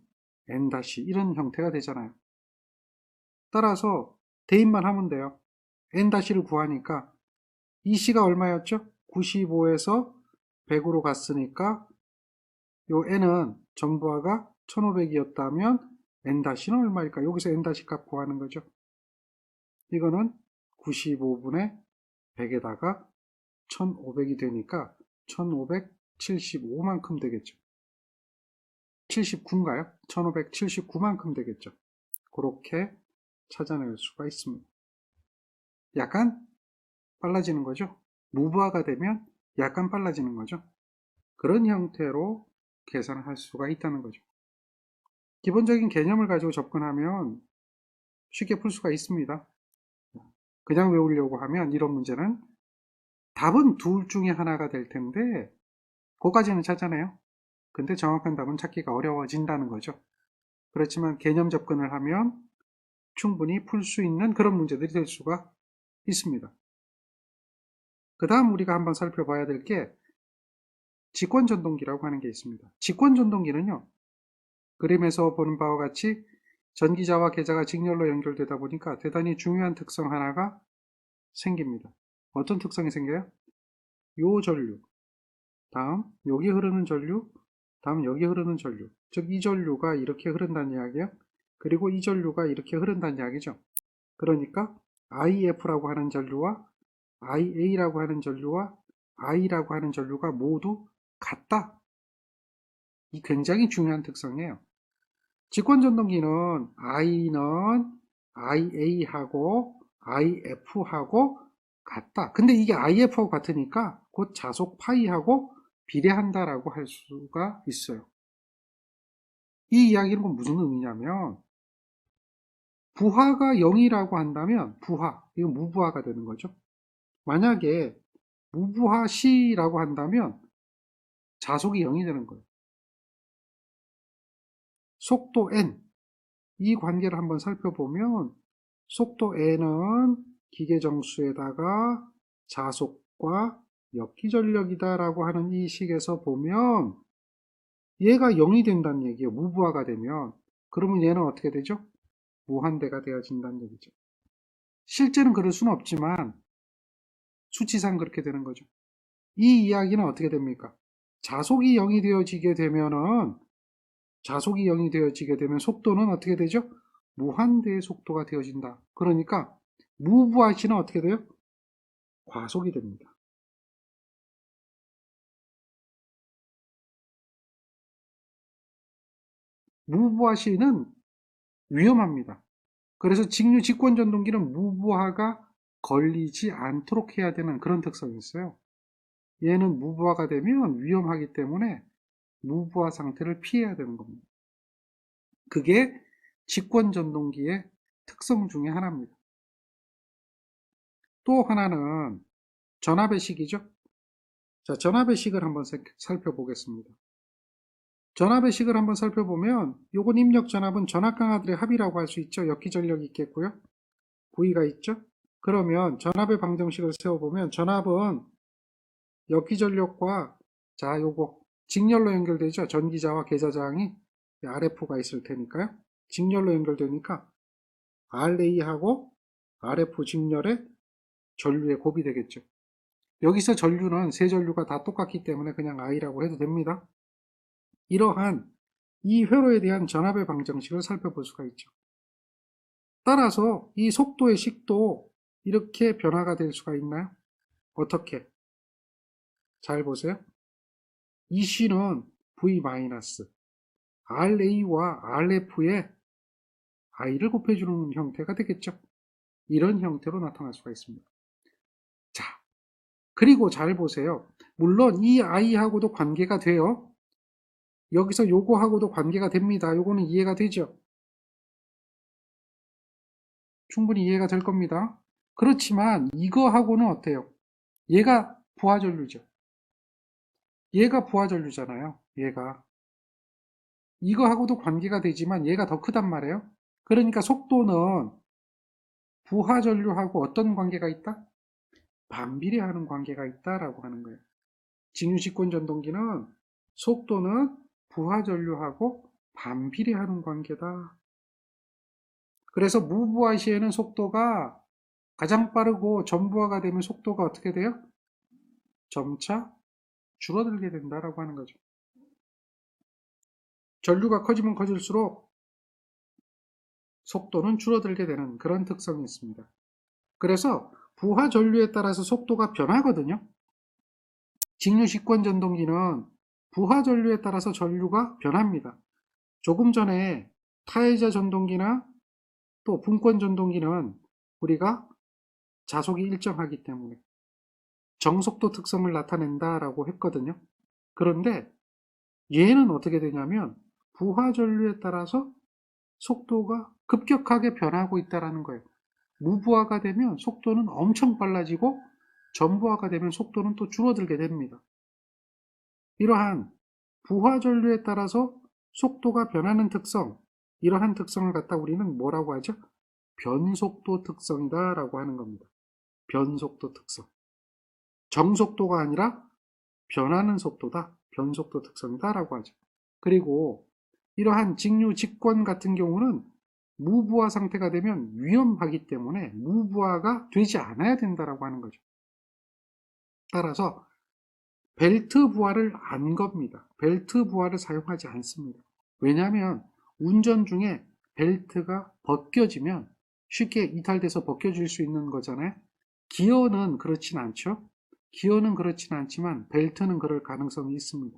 이런 형태가 되잖아요. 따라서 대입만 하면 돼요. N를 구하니까 EC가 얼마였죠? 95에서 100으로 갔으니까 요 N은 전부하가 1500이었다면 N는 얼마일까? 여기서 N 값 구하는 거죠. 이거는 95분의 100에다가 1500이 되니까 1575만큼 되겠죠. 79인가요? 1579만큼 되겠죠. 그렇게 찾아낼 수가 있습니다. 약간 빨라지는 거죠. 무부하가 되면 약간 빨라지는 거죠. 그런 형태로 계산을 할 수가 있다는 거죠. 기본적인 개념을 가지고 접근하면 쉽게 풀 수가 있습니다. 그냥 외우려고 하면 이런 문제는 답은 둘 중에 하나가 될 텐데 그거까지는 찾아내요. 근데 정확한 답은 찾기가 어려워진다는 거죠. 그렇지만 개념 접근을 하면 충분히 풀 수 있는 그런 문제들이 될 수가 있습니다. 그 다음 우리가 한번 살펴봐야 될 게 직권전동기라고 하는 게 있습니다. 직권전동기는요, 그림에서 보는 바와 같이 전기자와 계자가 직렬로 연결되다 보니까 대단히 중요한 특성 하나가 생깁니다. 어떤 특성이 생겨요? 요 전류, 다음 여기 흐르는 전류, 다음 여기 흐르는 전류, 즉 이 전류가 이렇게 흐른다는 이야기예요. 그리고 이 전류가 이렇게 흐른다는 이야기죠. 그러니까 IF라고 하는 전류와 IA라고 하는 전류와 I라고 하는 전류가 모두 같다. 이 굉장히 중요한 특성이에요. 직권전동기는 I는 IA하고 IF하고 같다. 근데 이게 IF하고 같으니까 곧 자속 파이하고 비례한다라고 할 수가 있어요. 이 이야기는 무슨 의미냐면 부하가 0이라고 한다면 부하, 이건 무부하가 되는 거죠. 만약에 무부하 C라고 한다면 자속이 0이 되는 거예요. 속도 N, 이 관계를 한번 살펴보면 속도 N은 기계정수에다가 자속과 역기전력이다라고 하는 이 식에서 보면 얘가 0이 된다는 얘기예요. 무부하가 되면. 그러면 얘는 어떻게 되죠? 무한대가 되어진다는 얘기죠. 실제는 그럴 수는 없지만 수치상 그렇게 되는 거죠. 이 이야기는 어떻게 됩니까? 자속이 0이 되어지게 되면은 자속이 0이 되어지게 되면 속도는 어떻게 되죠? 무한대의 속도가 되어진다. 그러니까 무부하시는 어떻게 돼요? 과속이 됩니다. 무부하시는 위험합니다. 그래서 직류 직권전동기는 무부하가 걸리지 않도록 해야 되는 그런 특성이 있어요. 얘는 무부하가 되면 위험하기 때문에 무부하 상태를 피해야 되는 겁니다. 그게 직권전동기의 특성 중에 하나입니다. 또 하나는 전압의식이죠. 자, 전압의식을 한번 살펴보겠습니다. 전압의식을 한번 살펴보면 요건 입력 전압은 전압 강하들의 합이라고 할 수 있죠. 역기전력이 있겠고요. 부위가 있죠. 그러면 전압의 방정식을 세워보면 전압은 역기전력과 자 요거 직렬로 연결되죠. 전기자와 계자장이 RF가 있을 테니까요. 직렬로 연결되니까 RA하고 RF 직렬의 전류의 곱이 되겠죠. 여기서 전류는 세 전류가 다 똑같기 때문에 그냥 I라고 해도 됩니다. 이러한 이 회로에 대한 전압의 방정식을 살펴볼 수가 있죠. 따라서 이 속도의 식도 이렇게 변화가 될 수가 있나요? 어떻게? 잘 보세요. 이 C는 V-, RA와 RF의 I를 곱해주는 형태가 되겠죠. 이런 형태로 나타날 수가 있습니다. 자, 그리고 잘 보세요. 물론 이 I하고도 관계가 돼요. 여기서 요거하고도 관계가 됩니다. 요거는 이해가 되죠? 충분히 이해가 될 겁니다. 그렇지만 이거하고는 어때요? 얘가 부하전류죠. 얘가 부하전류잖아요. 얘가. 이거하고도 관계가 되지만 얘가 더 크단 말이에요. 그러니까 속도는 부하전류하고 어떤 관계가 있다? 반비례하는 관계가 있다라고 하는 거예요. 직류직권 전동기는 속도는 부하전류하고 반비례하는 관계다. 그래서 무부하 시에는 속도가 가장 빠르고 전부하가 되면 속도가 어떻게 돼요? 점차 줄어들게 된다라고 하는 거죠. 전류가 커지면 커질수록 속도는 줄어들게 되는 그런 특성이 있습니다. 그래서 부하 전류에 따라서 속도가 변하거든요. 직류식권 전동기는 부하 전류에 따라서 전류가 변합니다. 조금 전에 타해자 전동기나 또 분권 전동기는 우리가 자속이 일정하기 때문에 정속도 특성을 나타낸다라고 했거든요. 그런데 얘는 어떻게 되냐면 부하 전류에 따라서 속도가 급격하게 변하고 있다는 거예요. 무부하가 되면 속도는 엄청 빨라지고 전부하가 되면 속도는 또 줄어들게 됩니다. 이러한 부하 전류에 따라서 속도가 변하는 특성, 이러한 특성을 갖다 우리는 뭐라고 하죠? 변속도 특성이다라고 하는 겁니다. 변속도 특성. 정속도가 아니라 변하는 속도다. 변속도 특성이다라고 하죠. 그리고 이러한 직류, 직권 같은 경우는 무부하 상태가 되면 위험하기 때문에 무부하가 되지 않아야 된다라고 하는 거죠. 따라서 벨트 부하를 안 겁니다. 벨트 부하를 사용하지 않습니다. 왜냐하면 운전 중에 벨트가 벗겨지면 쉽게 이탈돼서 벗겨질 수 있는 거잖아요. 기어는 그렇진 않죠. 기어는 그렇진 않지만 벨트는 그럴 가능성이 있습니다.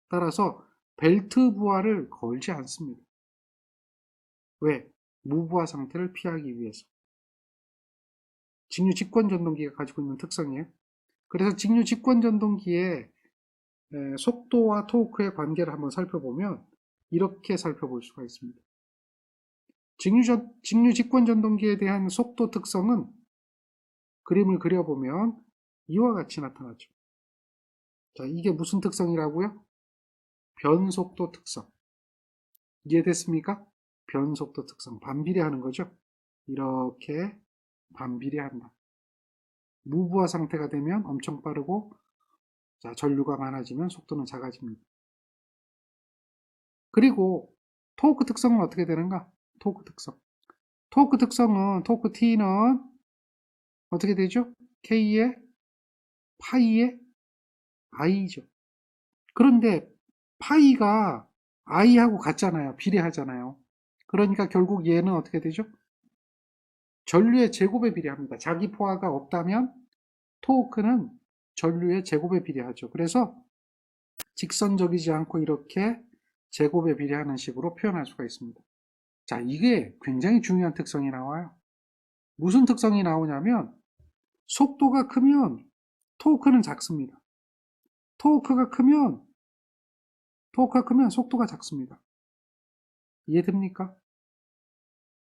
따라서 벨트 부하를 걸지 않습니다. 왜? 무부하 상태를 피하기 위해서. 직류 직권 전동기가 가지고 있는 특성이에요. 그래서 직류 직권 전동기의 속도와 토크의 관계를 한번 살펴보면 이렇게 살펴볼 수가 있습니다. 직류 직권 전동기에 대한 속도 특성은 그림을 그려보면 이와 같이 나타나죠. 자, 이게 무슨 특성이라고요? 변속도 특성. 이해됐습니까? 변속도 특성. 반비례하는 거죠. 이렇게 반비례한다. 무부하 상태가 되면 엄청 빠르고, 자, 전류가 많아지면 속도는 작아집니다. 그리고 토크 특성은 어떻게 되는가? 토크 특성. 토크 특성은, 토크 T는 어떻게 되죠? K의 파이의 I죠. 그런데 파이가 I하고 같잖아요. 비례하잖아요. 그러니까 결국 얘는 어떻게 되죠? 전류의 제곱에 비례합니다. 자기 포화가 없다면 토크는 전류의 제곱에 비례하죠. 그래서 직선적이지 않고 이렇게 제곱에 비례하는 식으로 표현할 수가 있습니다. 자, 이게 굉장히 중요한 특성이 나와요. 무슨 특성이 나오냐면 속도가 크면 토크는 작습니다. 토크가 크면 속도가 작습니다. 이해됩니까?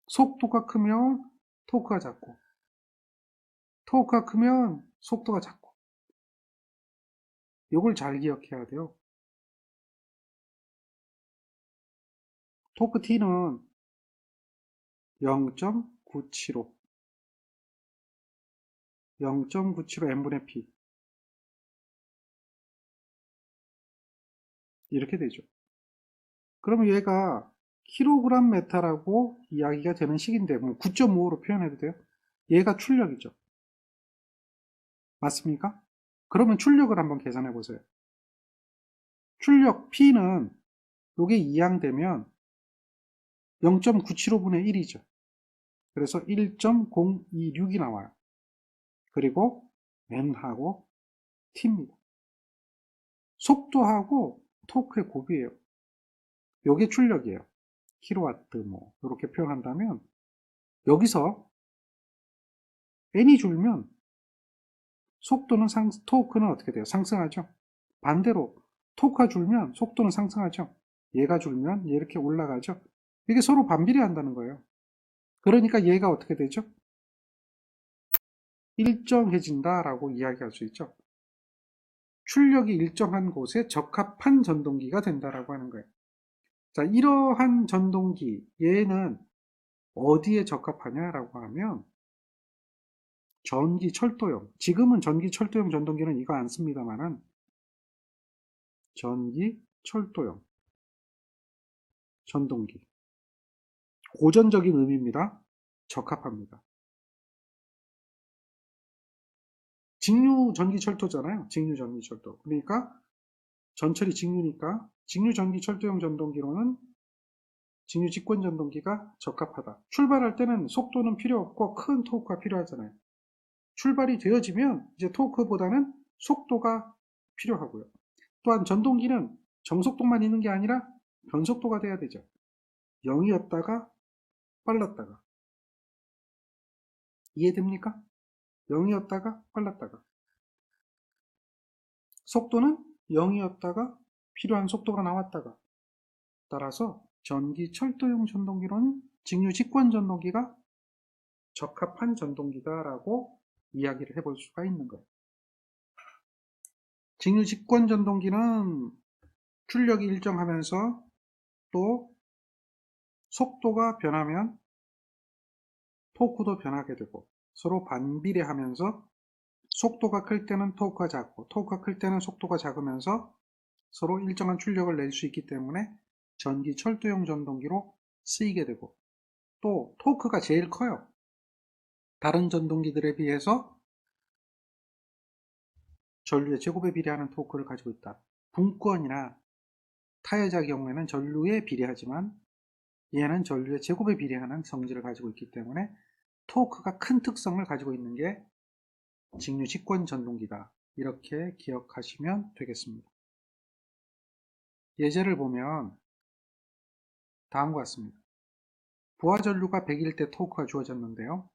속도가 크면 토크가 작고 토크가 크면 속도가 작고 이걸 잘 기억해야 돼요. 토크 T는 0.975 n분의 P 이렇게 되죠. 그러면 얘가 킬로그램 메타라고 이야기가 되는 식인데 뭐 9.5로 표현해도 돼요? 얘가 출력이죠. 맞습니까? 그러면 출력을 한번 계산해 보세요. 출력 P는 요게 이항되면 0.975분의 1이죠. 그래서 1.026이 나와요. 그리고 n하고 t입니다. 속도하고 토크의 곱이에요. 요게 출력이에요. 킬로와트 뭐 이렇게 표현한다면 여기서 n이 줄면 속도는 토크는 어떻게 돼요? 상승하죠. 반대로 토크가 줄면 속도는 상승하죠. 얘가 줄면 얘 이렇게 올라가죠. 이게 서로 반비례한다는 거예요. 그러니까 얘가 어떻게 되죠? 일정해진다라고 이야기할 수 있죠. 출력이 일정한 곳에 적합한 전동기가 된다라고 하는 거예요. 자, 이러한 전동기, 얘는 어디에 적합하냐라고 하면 전기 철도용, 지금은 전기 철도용 전동기는 이거 안 씁니다만은 전기 철도용 전동기, 고전적인 의미입니다. 적합합니다. 직류 전기 철도잖아요. 직류 전기 철도. 그러니까 전철이 직류니까 직류 전기 철도용 전동기로는 직류 직권 전동기가 적합하다. 출발할 때는 속도는 필요 없고 큰 토크가 필요하잖아요. 출발이 되어지면 이제 토크보다는 속도가 필요하고요. 또한 전동기는 정속도만 있는 게 아니라 변속도가 돼야 되죠. 0이었다가 빨랐다가. 이해됩니까? 0이었다가 빨랐다가. 속도는 0이었다가 필요한 속도가 나왔다가. 따라서 전기 철도용 전동기로는 직류 직권 전동기가 적합한 전동기다라고 이야기를 해볼 수가 있는 거예요. 직류 직권 전동기는 출력이 일정하면서 또 속도가 변하면 토크도 변하게 되고 서로 반비례하면서 속도가 클 때는 토크가 작고 토크가 클 때는 속도가 작으면서 서로 일정한 출력을 낼 수 있기 때문에 전기 철도용 전동기로 쓰이게 되고 또 토크가 제일 커요. 다른 전동기들에 비해서 전류의 제곱에 비례하는 토크를 가지고 있다. 분권이나 타여자 경우에는 전류에 비례하지만 얘는 전류의 제곱에 비례하는 성질을 가지고 있기 때문에 토크가 큰 특성을 가지고 있는 게 직류 직권 전동기다. 이렇게 기억하시면 되겠습니다. 예제를 보면 다음과 같습니다. 부하전류가 100일 때 토크가 주어졌는데요.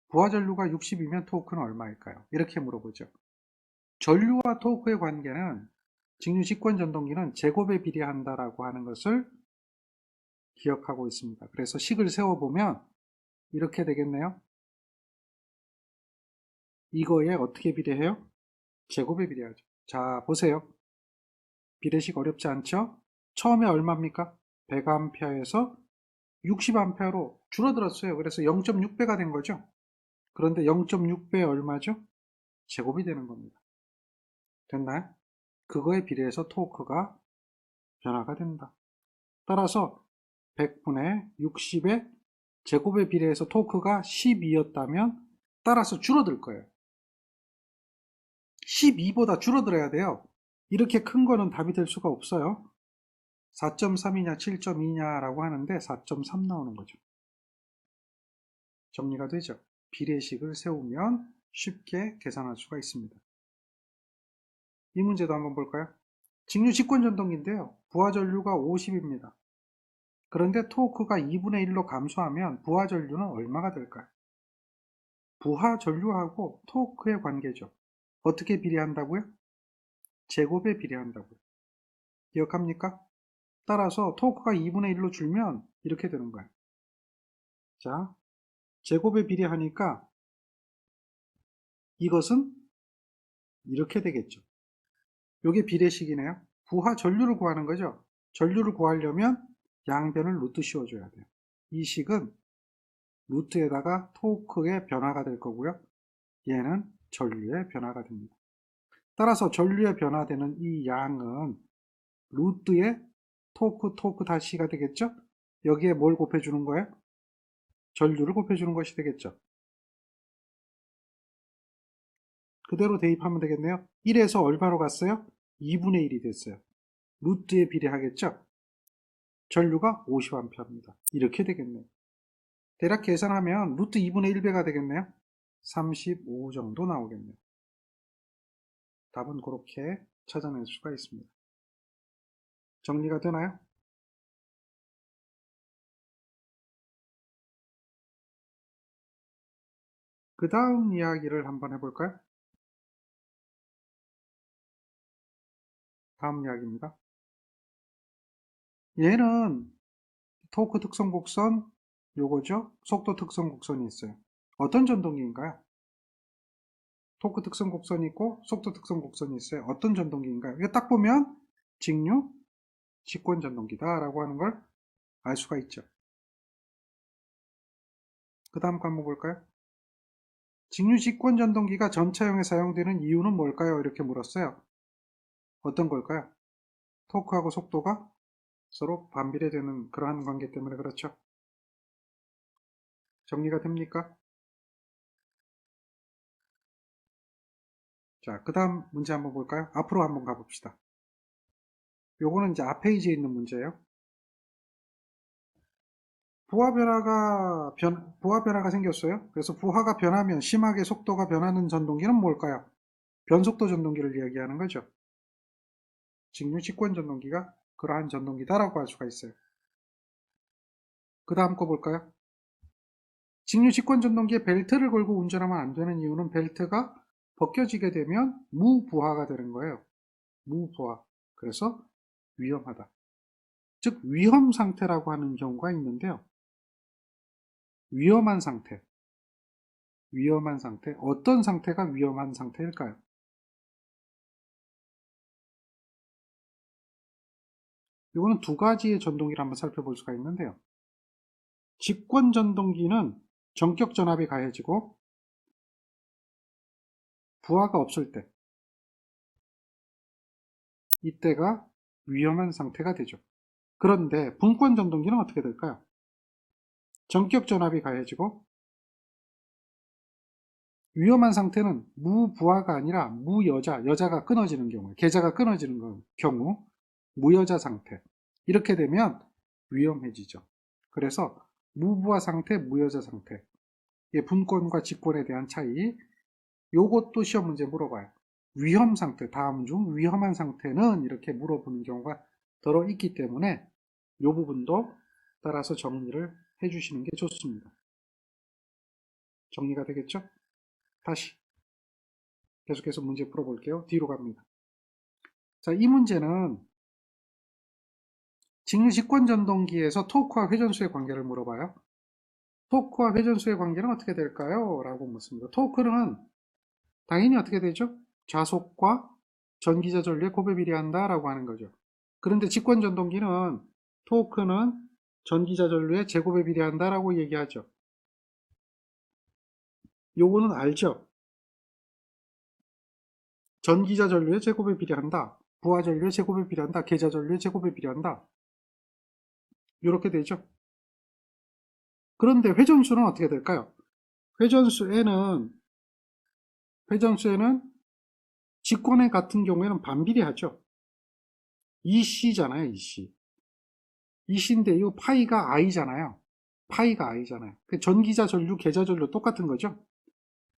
부하전류가 60이면 토크는 얼마일까요? 이렇게 물어보죠. 전류와 토크의 관계는 직류 직권 전동기는 제곱에 비례한다라고 하는 것을 기억하고 있습니다. 그래서 식을 세워보면 이렇게 되겠네요. 이거에 어떻게 비례해요? 제곱에 비례하죠. 자, 보세요. 비례식 어렵지 않죠? 처음에 얼마입니까? 100A에서 60A로 줄어들었어요. 그래서 0.6배가 된 거죠. 그런데 0.6배 얼마죠? 제곱이 되는 겁니다. 됐나요? 그거에 비례해서 토크가 변화가 된다. 따라서 100분의 60의 제곱에 비례해서 토크가 12였다면 따라서 줄어들 거예요. 12보다 줄어들어야 돼요. 이렇게 큰 거는 답이 될 수가 없어요. 4.3이냐 7.2냐라고 하는데 4.3 나오는 거죠. 정리가 되죠. 비례식을 세우면 쉽게 계산할 수가 있습니다. 이 문제도 한번 볼까요? 직류 직권 전동기인데요. 부하 전류가 50입니다. 그런데 토크가 2분의 1로 감소하면 부하 전류는 얼마가 될까요? 부하 전류하고 토크의 관계죠. 어떻게 비례한다고요? 제곱에 비례한다고요. 기억합니까? 따라서 토크가 2분의 1로 줄면 이렇게 되는 거예요. 자, 제곱에 비례하니까 이것은 이렇게 되겠죠. 이게 비례식이네요. 부하 전류를 구하는 거죠. 전류를 구하려면 양변을 루트 씌워줘야 돼요. 이 식은 루트에다가 토크의 변화가 될 거고요. 얘는 전류의 변화가 됩니다. 따라서 전류의 변화되는 이 양은 루트의 토크 다시가 되겠죠? 여기에 뭘 곱해주는 거예요? 전류를 곱해주는 것이 되겠죠. 그대로 대입하면 되겠네요. 1에서 얼마로 갔어요? 2분의 1이 됐어요. 루트에 비례하겠죠? 전류가 50A입니다. 이렇게 되겠네요. 대략 계산하면 루트 2분의 1배가 되겠네요. 35 정도 나오겠네요. 답은 그렇게 찾아낼 수가 있습니다. 정리가 되나요? 그 다음 이야기를 한번 해볼까요? 다음 이야기입니다. 얘는 토크 특성 곡선, 요거죠? 속도 특성 곡선이 있어요. 어떤 전동기인가요? 토크 특성 곡선이 있고 속도 특성 곡선이 있어요. 어떤 전동기인가요? 이거 딱 보면 직류, 직권 전동기다라고 하는 걸 알 수가 있죠. 그 다음 거 한번 볼까요? 직류 직권 전동기가 전차용에 사용되는 이유는 뭘까요? 이렇게 물었어요. 어떤 걸까요? 토크하고 속도가 서로 반비례되는 그러한 관계 때문에 그렇죠. 정리가 됩니까? 자, 그 다음 문제 한번 볼까요? 앞으로 한번 가봅시다. 요거는 이제 앞 페이지에 있는 문제예요. 부하 변화가 생겼어요. 그래서 부하가 변하면 심하게 속도가 변하는 전동기는 뭘까요? 변속도 전동기를 이야기하는 거죠. 직류 직권 전동기가 그러한 전동기다라고 할 수가 있어요. 그 다음 거 볼까요? 직류 직권 전동기에 벨트를 걸고 운전하면 안 되는 이유는 벨트가 벗겨지게 되면 무부하가 되는 거예요. 무부하. 그래서 위험하다. 즉 위험 상태라고 하는 경우가 있는데요. 위험한 상태. 위험한 상태. 어떤 상태가 위험한 상태일까요? 이거는 두 가지의 전동기를 한번 살펴볼 수가 있는데요. 직권 전동기는 전격 전압이 가해지고 부하가 없을 때 이때가 위험한 상태가 되죠. 그런데 분권 전동기는 어떻게 될까요? 전격 전압이 가해지고 위험한 상태는 무부하가 아니라 무여자, 여자가 끊어지는 경우, 계자가 끊어지는 경우 무여자 상태. 이렇게 되면 위험해지죠. 그래서 무부하 상태, 무여자 상태. 분권과 직권에 대한 차이. 요것도 시험 문제 물어봐요. 위험 상태, 다음 중 위험한 상태는 이렇게 물어보는 경우가 더러 있기 때문에 이 부분도 따라서 정리를 해주시는 게 좋습니다. 정리가 되겠죠? 다시 계속해서 문제 풀어볼게요. 뒤로 갑니다. 자, 이 문제는 직권 전동기에서 토크와 회전수의 관계를 물어봐요. 토크와 회전수의 관계는 어떻게 될까요? 라고 묻습니다. 토크는 당연히 어떻게 되죠? 자속과 전기자 전류의 곱에 비례한다 라고 하는 거죠. 그런데 직권 전동기는 토크는 전기자 전류의 제곱에 비례한다 라고 얘기하죠. 요거는 알죠? 전기자 전류의 제곱에 비례한다. 부하 전류의 제곱에 비례한다. 계자 전류의 제곱에 비례한다. 이렇게 되죠. 그런데 회전수는 어떻게 될까요? 회전수에는 직권의 같은 경우에는 반비례하죠. EC잖아요, EC. EC인데 이 파이가 I잖아요. 파이가 I잖아요. 전기자 전류, 계자 전류 똑같은 거죠.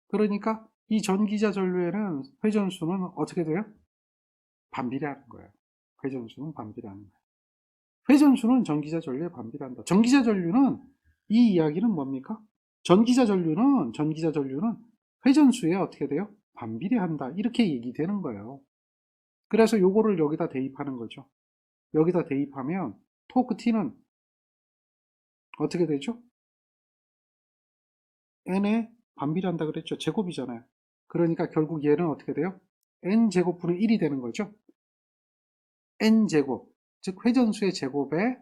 그러니까 이 전기자 전류에는 회전수는 어떻게 돼요? 반비례하는 거예요. 회전수는 반비례하는 거예요. 회전수는 전기자 전류에 반비례한다. 전기자 전류는 이 이야기는 뭡니까? 전기자 전류는 회전수에 어떻게 돼요? 반비례한다. 이렇게 얘기되는 거예요. 그래서 요거를 여기다 대입하는 거죠. 여기다 대입하면 토크 T는 어떻게 되죠? n에 반비례한다 그랬죠. 제곱이잖아요. 그러니까 결국 얘는 어떻게 돼요? n제곱분의 1이 되는 거죠. n제곱, 즉 회전수의 제곱에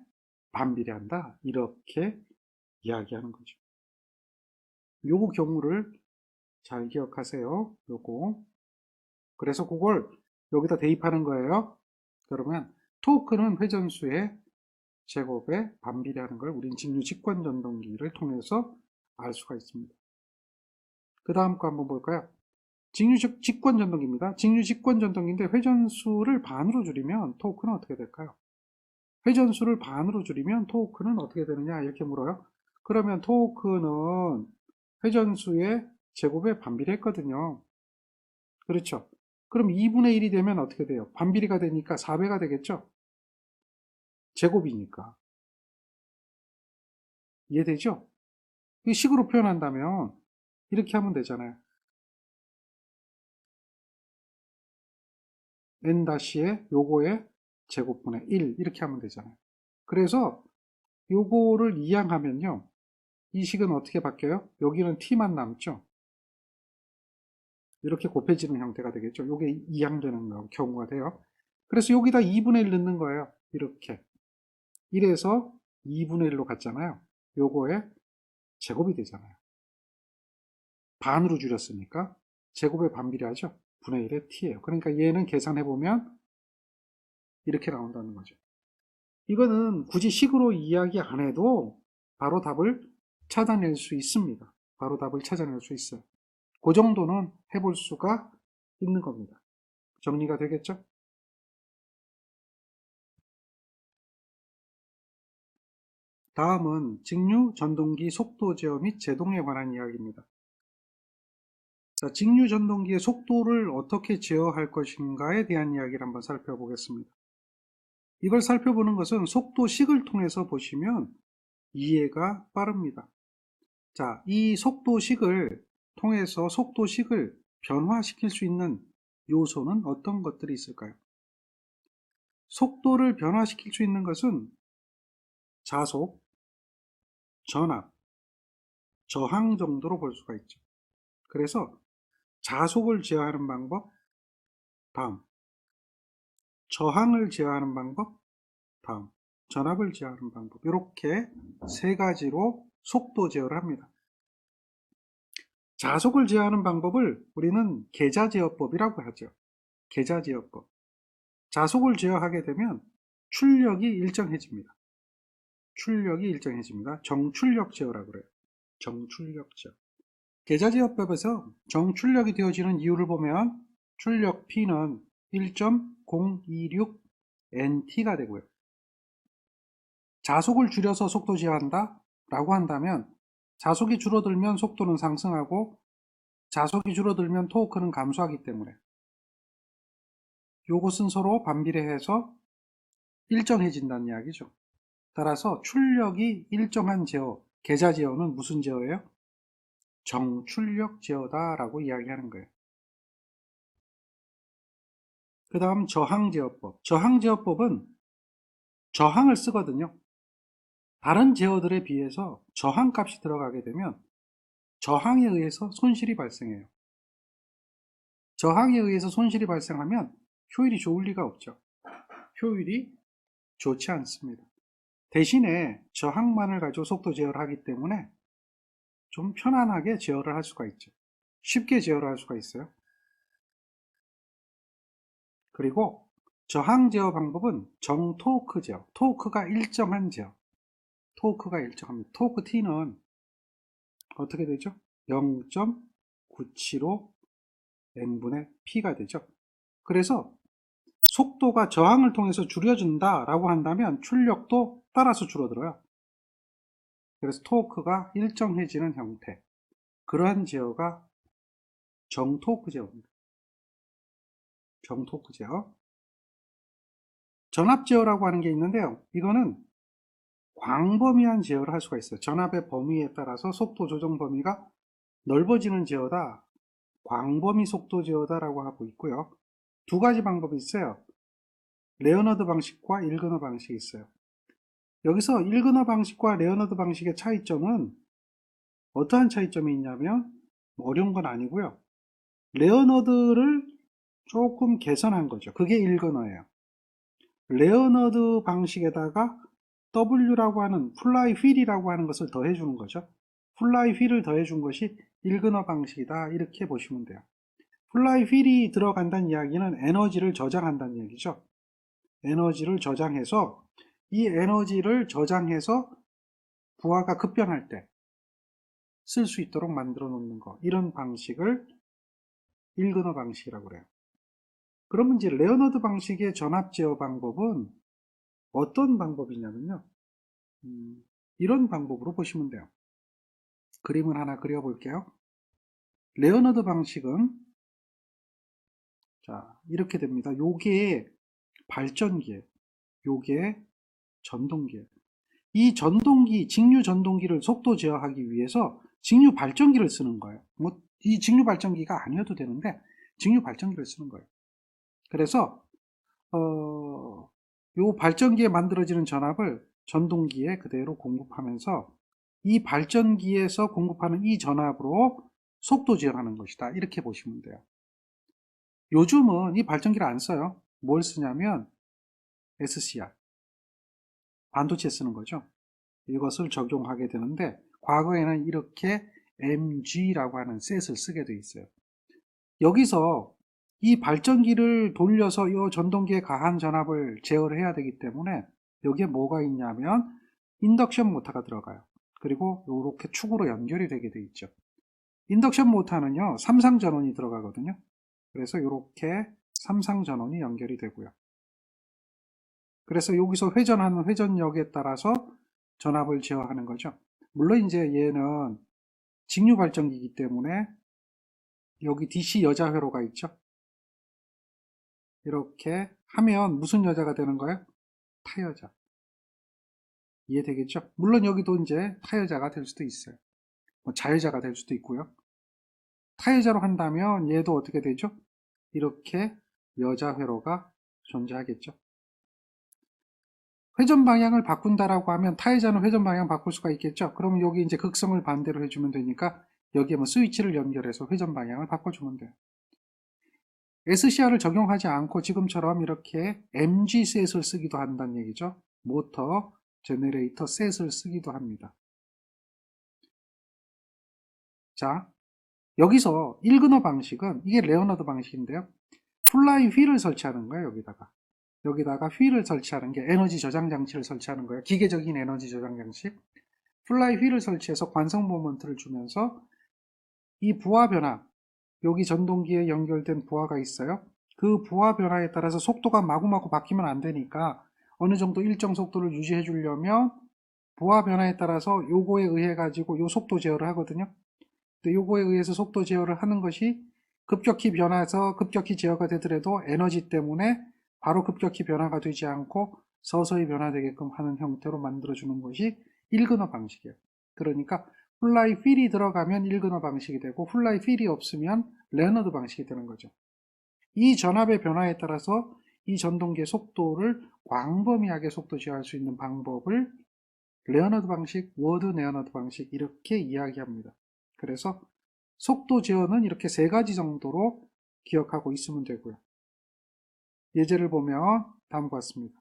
반비례한다. 이렇게 이야기하는 거죠. 요거 경우를 잘 기억하세요. 요거. 그래서 그걸 여기다 대입하는 거예요. 그러면 토크는 회전수의 제곱에 반비례하는 걸 우린 직류 직권 전동기를 통해서 알 수가 있습니다. 그 다음 거 한번 볼까요? 직류 직권 전동기입니다. 직류 직권 전동기인데 회전수를 반으로 줄이면 토크는 어떻게 될까요? 회전수를 반으로 줄이면 토크는 어떻게 되느냐 이렇게 물어요. 그러면 토크는 회전수의 제곱에 반비례했거든요. 그렇죠? 그럼 2분의 1이 되면 어떻게 돼요? 반비례가 되니까 4배가 되겠죠? 제곱이니까. 이해되죠? 이 식으로 표현한다면 이렇게 하면 되잖아요. n-의 요거의 제곱분의 1 이렇게 하면 되잖아요. 그래서 요거를 이항하면요. 이 식은 어떻게 바뀌어요? 여기는 t만 남죠. 이렇게 곱해지는 형태가 되겠죠. 요게 이항되는 경우가 돼요. 그래서 여기다 2분의 1 넣는 거예요. 이렇게. 1에서 2분의 1로 갔잖아요. 요거의 제곱이 되잖아요. 반으로 줄였으니까 제곱에 반비례하죠. 분의 1의 t예요. 그러니까 얘는 계산해보면 이렇게 나온다는 거죠. 이거는 굳이 식으로 이야기 안 해도 바로 답을 찾아낼 수 있습니다. 바로 답을 찾아낼 수 있어요. 그 정도는 해볼 수가 있는 겁니다. 정리가 되겠죠? 다음은 직류, 전동기, 속도 제어 및 제동에 관한 이야기입니다. 자, 직류 전동기의 속도를 어떻게 제어할 것인가에 대한 이야기를 한번 살펴보겠습니다. 이걸 살펴보는 것은 속도식을 통해서 보시면 이해가 빠릅니다. 자, 이 속도식을 통해서 속도식을 변화시킬 수 있는 요소는 어떤 것들이 있을까요? 속도를 변화시킬 수 있는 것은 자속, 전압, 저항 정도로 볼 수가 있죠. 그래서 자속을 제어하는 방법, 다음, 저항을 제어하는 방법, 다음, 전압을 제어하는 방법, 이렇게 세 가지로 속도 제어를 합니다. 자속을 제어하는 방법을 우리는 계좌제어법이라고 하죠. 계좌제어법. 자속을 제어하게 되면 출력이 일정해집니다. 출력이 일정해집니다. 정출력 제어라고 그래요. 정출력 제어. 계좌제어법에서 정출력이 되어지는 이유를 보면 출력 P는 1.026NT가 되고요. 자속을 줄여서 속도 제어한다 라고 한다면 자속이 줄어들면 속도는 상승하고 자속이 줄어들면 토크는 감소하기 때문에 요것은 서로 반비례해서 일정해진다는 이야기죠. 따라서 출력이 일정한 제어, 계좌 제어는 무슨 제어예요? 정출력 제어다라고 이야기하는 거예요. 그 다음 저항제어법. 저항제어법은 저항을 쓰거든요. 다른 제어들에 비해서 저항값이 들어가게 되면 저항에 의해서 손실이 발생해요. 저항에 의해서 손실이 발생하면 효율이 좋을 리가 없죠. 효율이 좋지 않습니다. 대신에 저항만을 가지고 속도 제어를 하기 때문에 좀 편안하게 제어를 할 수가 있죠. 쉽게 제어를 할 수가 있어요. 그리고 저항 제어 방법은 정토크 제어. 토크가 일정한 제어. 토크가 일정합니다. 토크 T는 어떻게 되죠? 0.975 n분의 P가 되죠. 그래서 속도가 저항을 통해서 줄여진다 라고 한다면 출력도 따라서 줄어들어요. 그래서 토크가 일정해지는 형태. 그러한 제어가 정토크 제어입니다. 정토크 제어. 전압 제어라고 하는 게 있는데요. 이거는 광범위한 제어를 할 수가 있어요. 전압의 범위에 따라서 속도 조정 범위가 넓어지는 제어다. 광범위 속도 제어다라고 하고 있고요. 두 가지 방법이 있어요. 레오너드 방식과 일그너 방식이 있어요. 여기서 일그너 방식과 레오너드 방식의 차이점은 어떠한 차이점이 있냐면 어려운 건 아니고요. 레오너드를 조금 개선한 거죠. 그게 일그너예요. 레오너드 방식에다가 W라고 하는 플라이 휠이라고 하는 것을 더해 주는 거죠. 플라이 휠을 더해 준 것이 일그너 방식이다 이렇게 보시면 돼요. 플라이 휠이 들어간다는 이야기는 에너지를 저장한다는 얘기죠. 에너지를 저장해서 이 에너지를 저장해서 부하가 급변할 때 쓸 수 있도록 만들어 놓는 거, 이런 방식을 일그너 방식이라고 그래요. 그러면 이제 레오너드 방식의 전압 제어 방법은 어떤 방법이냐면요. 이런 방법으로 보시면 돼요. 그림을 하나 그려볼게요. 레오너드 방식은 자 이렇게 됩니다. 요게 발전기에 요게 전동기에 이 전동기 직류 전동기를 속도 제어하기 위해서 직류 발전기를 쓰는 거예요. 뭐 이 직류 발전기가 아니어도 되는데 직류 발전기를 쓰는 거예요. 그래서 요 발전기에 만들어지는 전압을 전동기에 그대로 공급하면서 이 발전기에서 공급하는 이 전압으로 속도 제어하는 것이다. 이렇게 보시면 돼요. 요즘은 이 발전기를 안 써요. 뭘 쓰냐면 SCR, 반도체 쓰는 거죠. 이것을 적용하게 되는데 과거에는 이렇게 MG라고 하는 셋을 쓰게 돼 있어요. 여기서 이 발전기를 돌려서 이 전동기에 가한 전압을 제어를 해야 되기 때문에 여기에 뭐가 있냐면 인덕션 모터가 들어가요. 그리고 이렇게 축으로 연결이 되게 돼 있죠. 인덕션 모터는요, 삼상 전원이 들어가거든요. 그래서 이렇게 삼상 전원이 연결이 되고요. 그래서 여기서 회전하는 회전력에 따라서 전압을 제어하는 거죠. 물론 이제 얘는 직류 발전기이기 때문에 여기 DC 여자 회로가 있죠. 이렇게 하면 무슨 여자가 되는 거예요? 타여자. 이해되겠죠? 물론 여기도 이제 타여자가 될 수도 있어요. 뭐 자여자가 될 수도 있고요. 타여자로 한다면 얘도 어떻게 되죠? 이렇게 여자 회로가 존재하겠죠. 회전 방향을 바꾼다라고 하면 타여자는 회전 방향 바꿀 수가 있겠죠. 그러면 여기 이제 극성을 반대로 해주면 되니까 여기에 뭐 스위치를 연결해서 회전 방향을 바꿔주면 돼요. SCR을 적용하지 않고 지금처럼 이렇게 MG 셋을 쓰기도 한다는 얘기죠. 모터, 제너레이터 셋을 쓰기도 합니다. 자, 여기서 1근어 방식은 이게 레오너드 방식인데요. 플라이 휠을 설치하는 거예요. 여기다가 휠을 설치하는 게 에너지 저장 장치를 설치하는 거예요. 기계적인 에너지 저장 장치. 플라이 휠을 설치해서 관성 모먼트를 주면서 이 부하 변화, 여기 전동기에 연결된 부하가 있어요. 그 부하 변화에 따라서 속도가 마구마구 바뀌면 안 되니까 어느 정도 일정 속도를 유지해 주려면 부하 변화에 따라서 요거에 의해 가지고 요 속도 제어를 하거든요. 근데 요거에 의해서 속도 제어를 하는 것이 급격히 변화해서 급격히 제어가 되더라도 에너지 때문에 바로 급격히 변화가 되지 않고 서서히 변화되게끔 하는 형태로 만들어주는 것이 1근어 방식이에요. 그러니까 플라이 휠이 들어가면 1근어 방식이 되고 플라이 휠이 없으면 레너드 방식이 되는 거죠. 이 전압의 변화에 따라서 이 전동기의 속도를 광범위하게 속도 제어할 수 있는 방법을 레어너드 방식, 워드 레어너드 방식 이렇게 이야기합니다. 그래서 속도 제어는 이렇게 세 가지 정도로 기억하고 있으면 되고요. 예제를 보면 다음과 같습니다.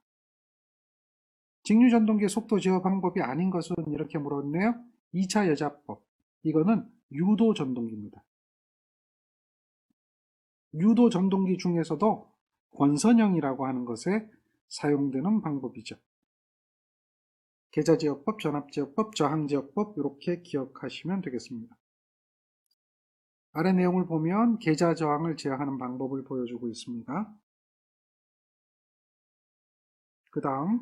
직류 전동기의 속도 제어 방법이 아닌 것은 이렇게 물었네요. 2차 여자법. 이거는 유도 전동기입니다. 유도 전동기 중에서도 권선형이라고 하는 것에 사용되는 방법이죠. 계좌제어법, 전압제어법, 저항제어법 이렇게 기억하시면 되겠습니다. 아래 내용을 보면 계좌 저항을 제어하는 방법을 보여주고 있습니다. 그 다음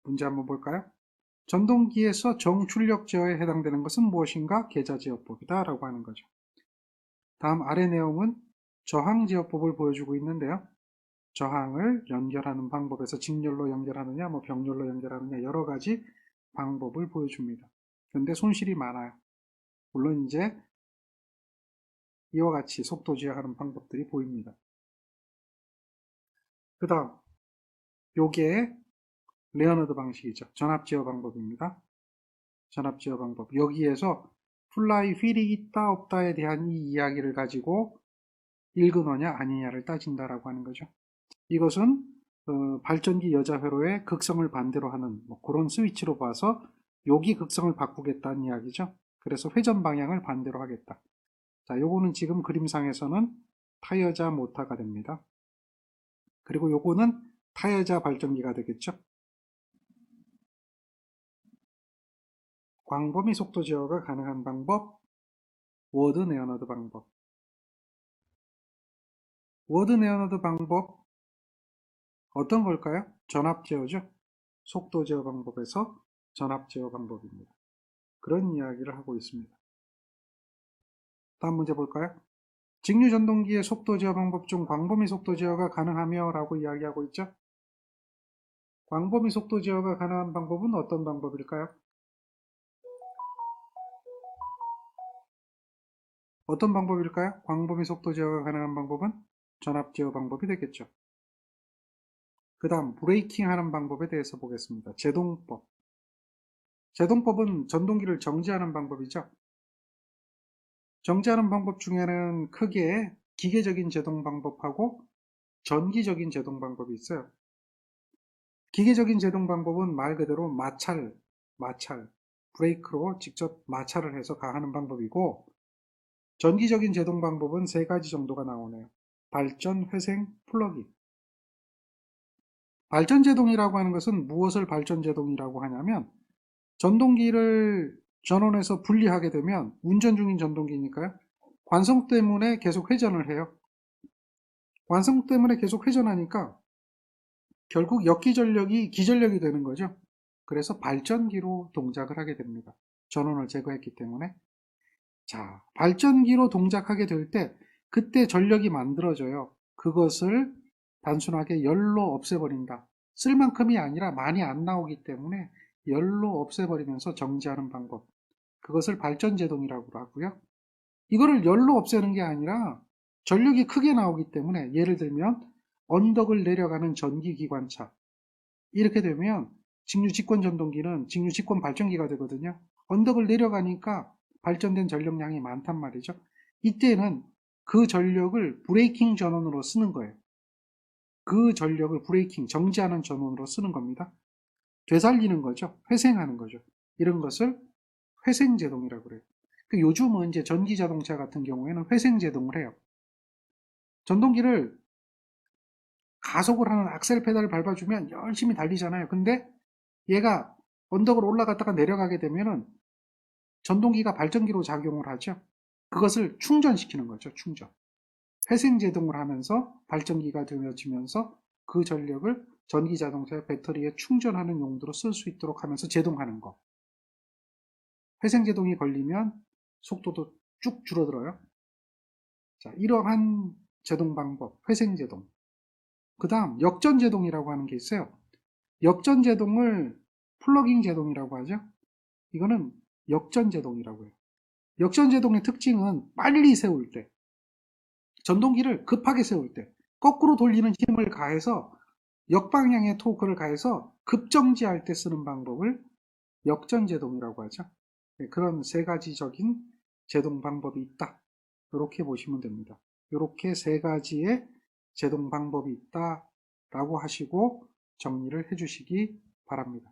문제 한번 볼까요? 전동기에서 정출력 제어에 해당되는 것은 무엇인가? 계좌제어법이다 라고 하는 거죠. 다음 아래 내용은 저항제어법을 보여주고 있는데요. 저항을 연결하는 방법에서 직렬로 연결하느냐, 뭐 병렬로 연결하느냐 여러 가지 방법을 보여줍니다. 그런데 손실이 많아요. 물론 이제 이와 같이 속도 제어하는 방법들이 보입니다. 그 다음 요게 레어너드 방식이죠. 전압 제어 방법입니다. 전압 제어 방법. 여기에서 플라이 휠이 있다 없다에 대한 이 이야기를 가지고 1근어냐 아니냐를 따진다라고 하는 거죠. 이것은 발전기 여자 회로의 극성을 반대로 하는 뭐 그런 스위치로 봐서 여기 극성을 바꾸겠다는 이야기죠. 그래서 회전 방향을 반대로 하겠다. 자, 요거는 지금 그림상에서는 타여자 모터가 됩니다. 그리고 요거는 타여자 발전기가 되겠죠. 광범위 속도 제어가 가능한 방법, 워드 네어너드 방법. 워드 네어너드 방법 어떤 걸까요? 전압 제어죠. 속도 제어 방법에서 전압 제어 방법입니다. 그런 이야기를 하고 있습니다. 다음 문제 볼까요? 직류전동기의 속도 제어 방법 중 광범위 속도 제어가 가능하며 라고 이야기하고 있죠. 광범위 속도 제어가 가능한 방법은 어떤 방법일까요? 어떤 방법일까요? 광범위 속도 제어가 가능한 방법은 전압 제어 방법이 되겠죠. 그 다음 브레이킹 하는 방법에 대해서 보겠습니다. 제동법. 제동법은 전동기를 정지하는 방법이죠. 정지하는 방법 중에는 크게 기계적인 제동 방법하고 전기적인 제동 방법이 있어요. 기계적인 제동 방법은 말 그대로 마찰, 브레이크로 직접 마찰을 해서 가하는 방법이고, 전기적인 제동 방법은 세 가지 정도가 나오네요. 발전, 회생, 플러깅. 발전 제동이라고 하는 것은 무엇을 발전 제동이라고 하냐면, 전동기를 전원에서 분리하게 되면 운전 중인 전동기니까요. 관성 때문에 계속 회전을 해요. 관성 때문에 계속 회전하니까 결국 역기전력이 기전력이 되는 거죠. 그래서 발전기로 동작을 하게 됩니다. 전원을 제거했기 때문에. 자, 발전기로 동작하게 될 때 그때 전력이 만들어져요. 그것을 단순하게 열로 없애버린다. 쓸 만큼이 아니라 많이 안 나오기 때문에 열로 없애버리면서 정지하는 방법. 그것을 발전제동이라고 하고요. 이거를 열로 없애는 게 아니라 전력이 크게 나오기 때문에 예를 들면 언덕을 내려가는 전기기관차. 이렇게 되면 직류 직권 전동기는 직류 직권 발전기가 되거든요. 언덕을 내려가니까 발전된 전력량이 많단 말이죠. 이때는 그 전력을 브레이킹 전원으로 쓰는 거예요. 그 전력을 브레이킹, 정지하는 전원으로 쓰는 겁니다. 되살리는 거죠. 회생하는 거죠. 이런 것을 회생제동이라고 그래요. 요즘은 이제 전기 자동차 같은 경우에는 회생제동을 해요. 전동기를 가속을 하는 악셀 페달을 밟아주면 열심히 달리잖아요. 근데 얘가 언덕을 올라갔다가 내려가게 되면은 전동기가 발전기로 작용을 하죠. 그것을 충전시키는 거죠. 충전. 회생제동을 하면서 발전기가 되어지면서 그 전력을 전기 자동차의 배터리에 충전하는 용도로 쓸 수 있도록 하면서 제동하는 거. 회생제동이 걸리면 속도도 쭉 줄어들어요. 자, 이러한 제동 방법, 회생제동. 그 다음 역전제동이라고 하는 게 있어요. 역전제동을 플러깅 제동이라고 하죠. 이거는 역전제동이라고 해요. 역전제동의 특징은 빨리 세울 때, 전동기를 급하게 세울 때, 거꾸로 돌리는 힘을 가해서 역방향의 토크를 가해서 급정지할 때 쓰는 방법을 역전제동이라고 하죠. 그런 세 가지적인 제동 방법이 있다. 이렇게 보시면 됩니다. 이렇게 세 가지의 제동 방법이 있다라고 하시고 정리를 해주시기 바랍니다.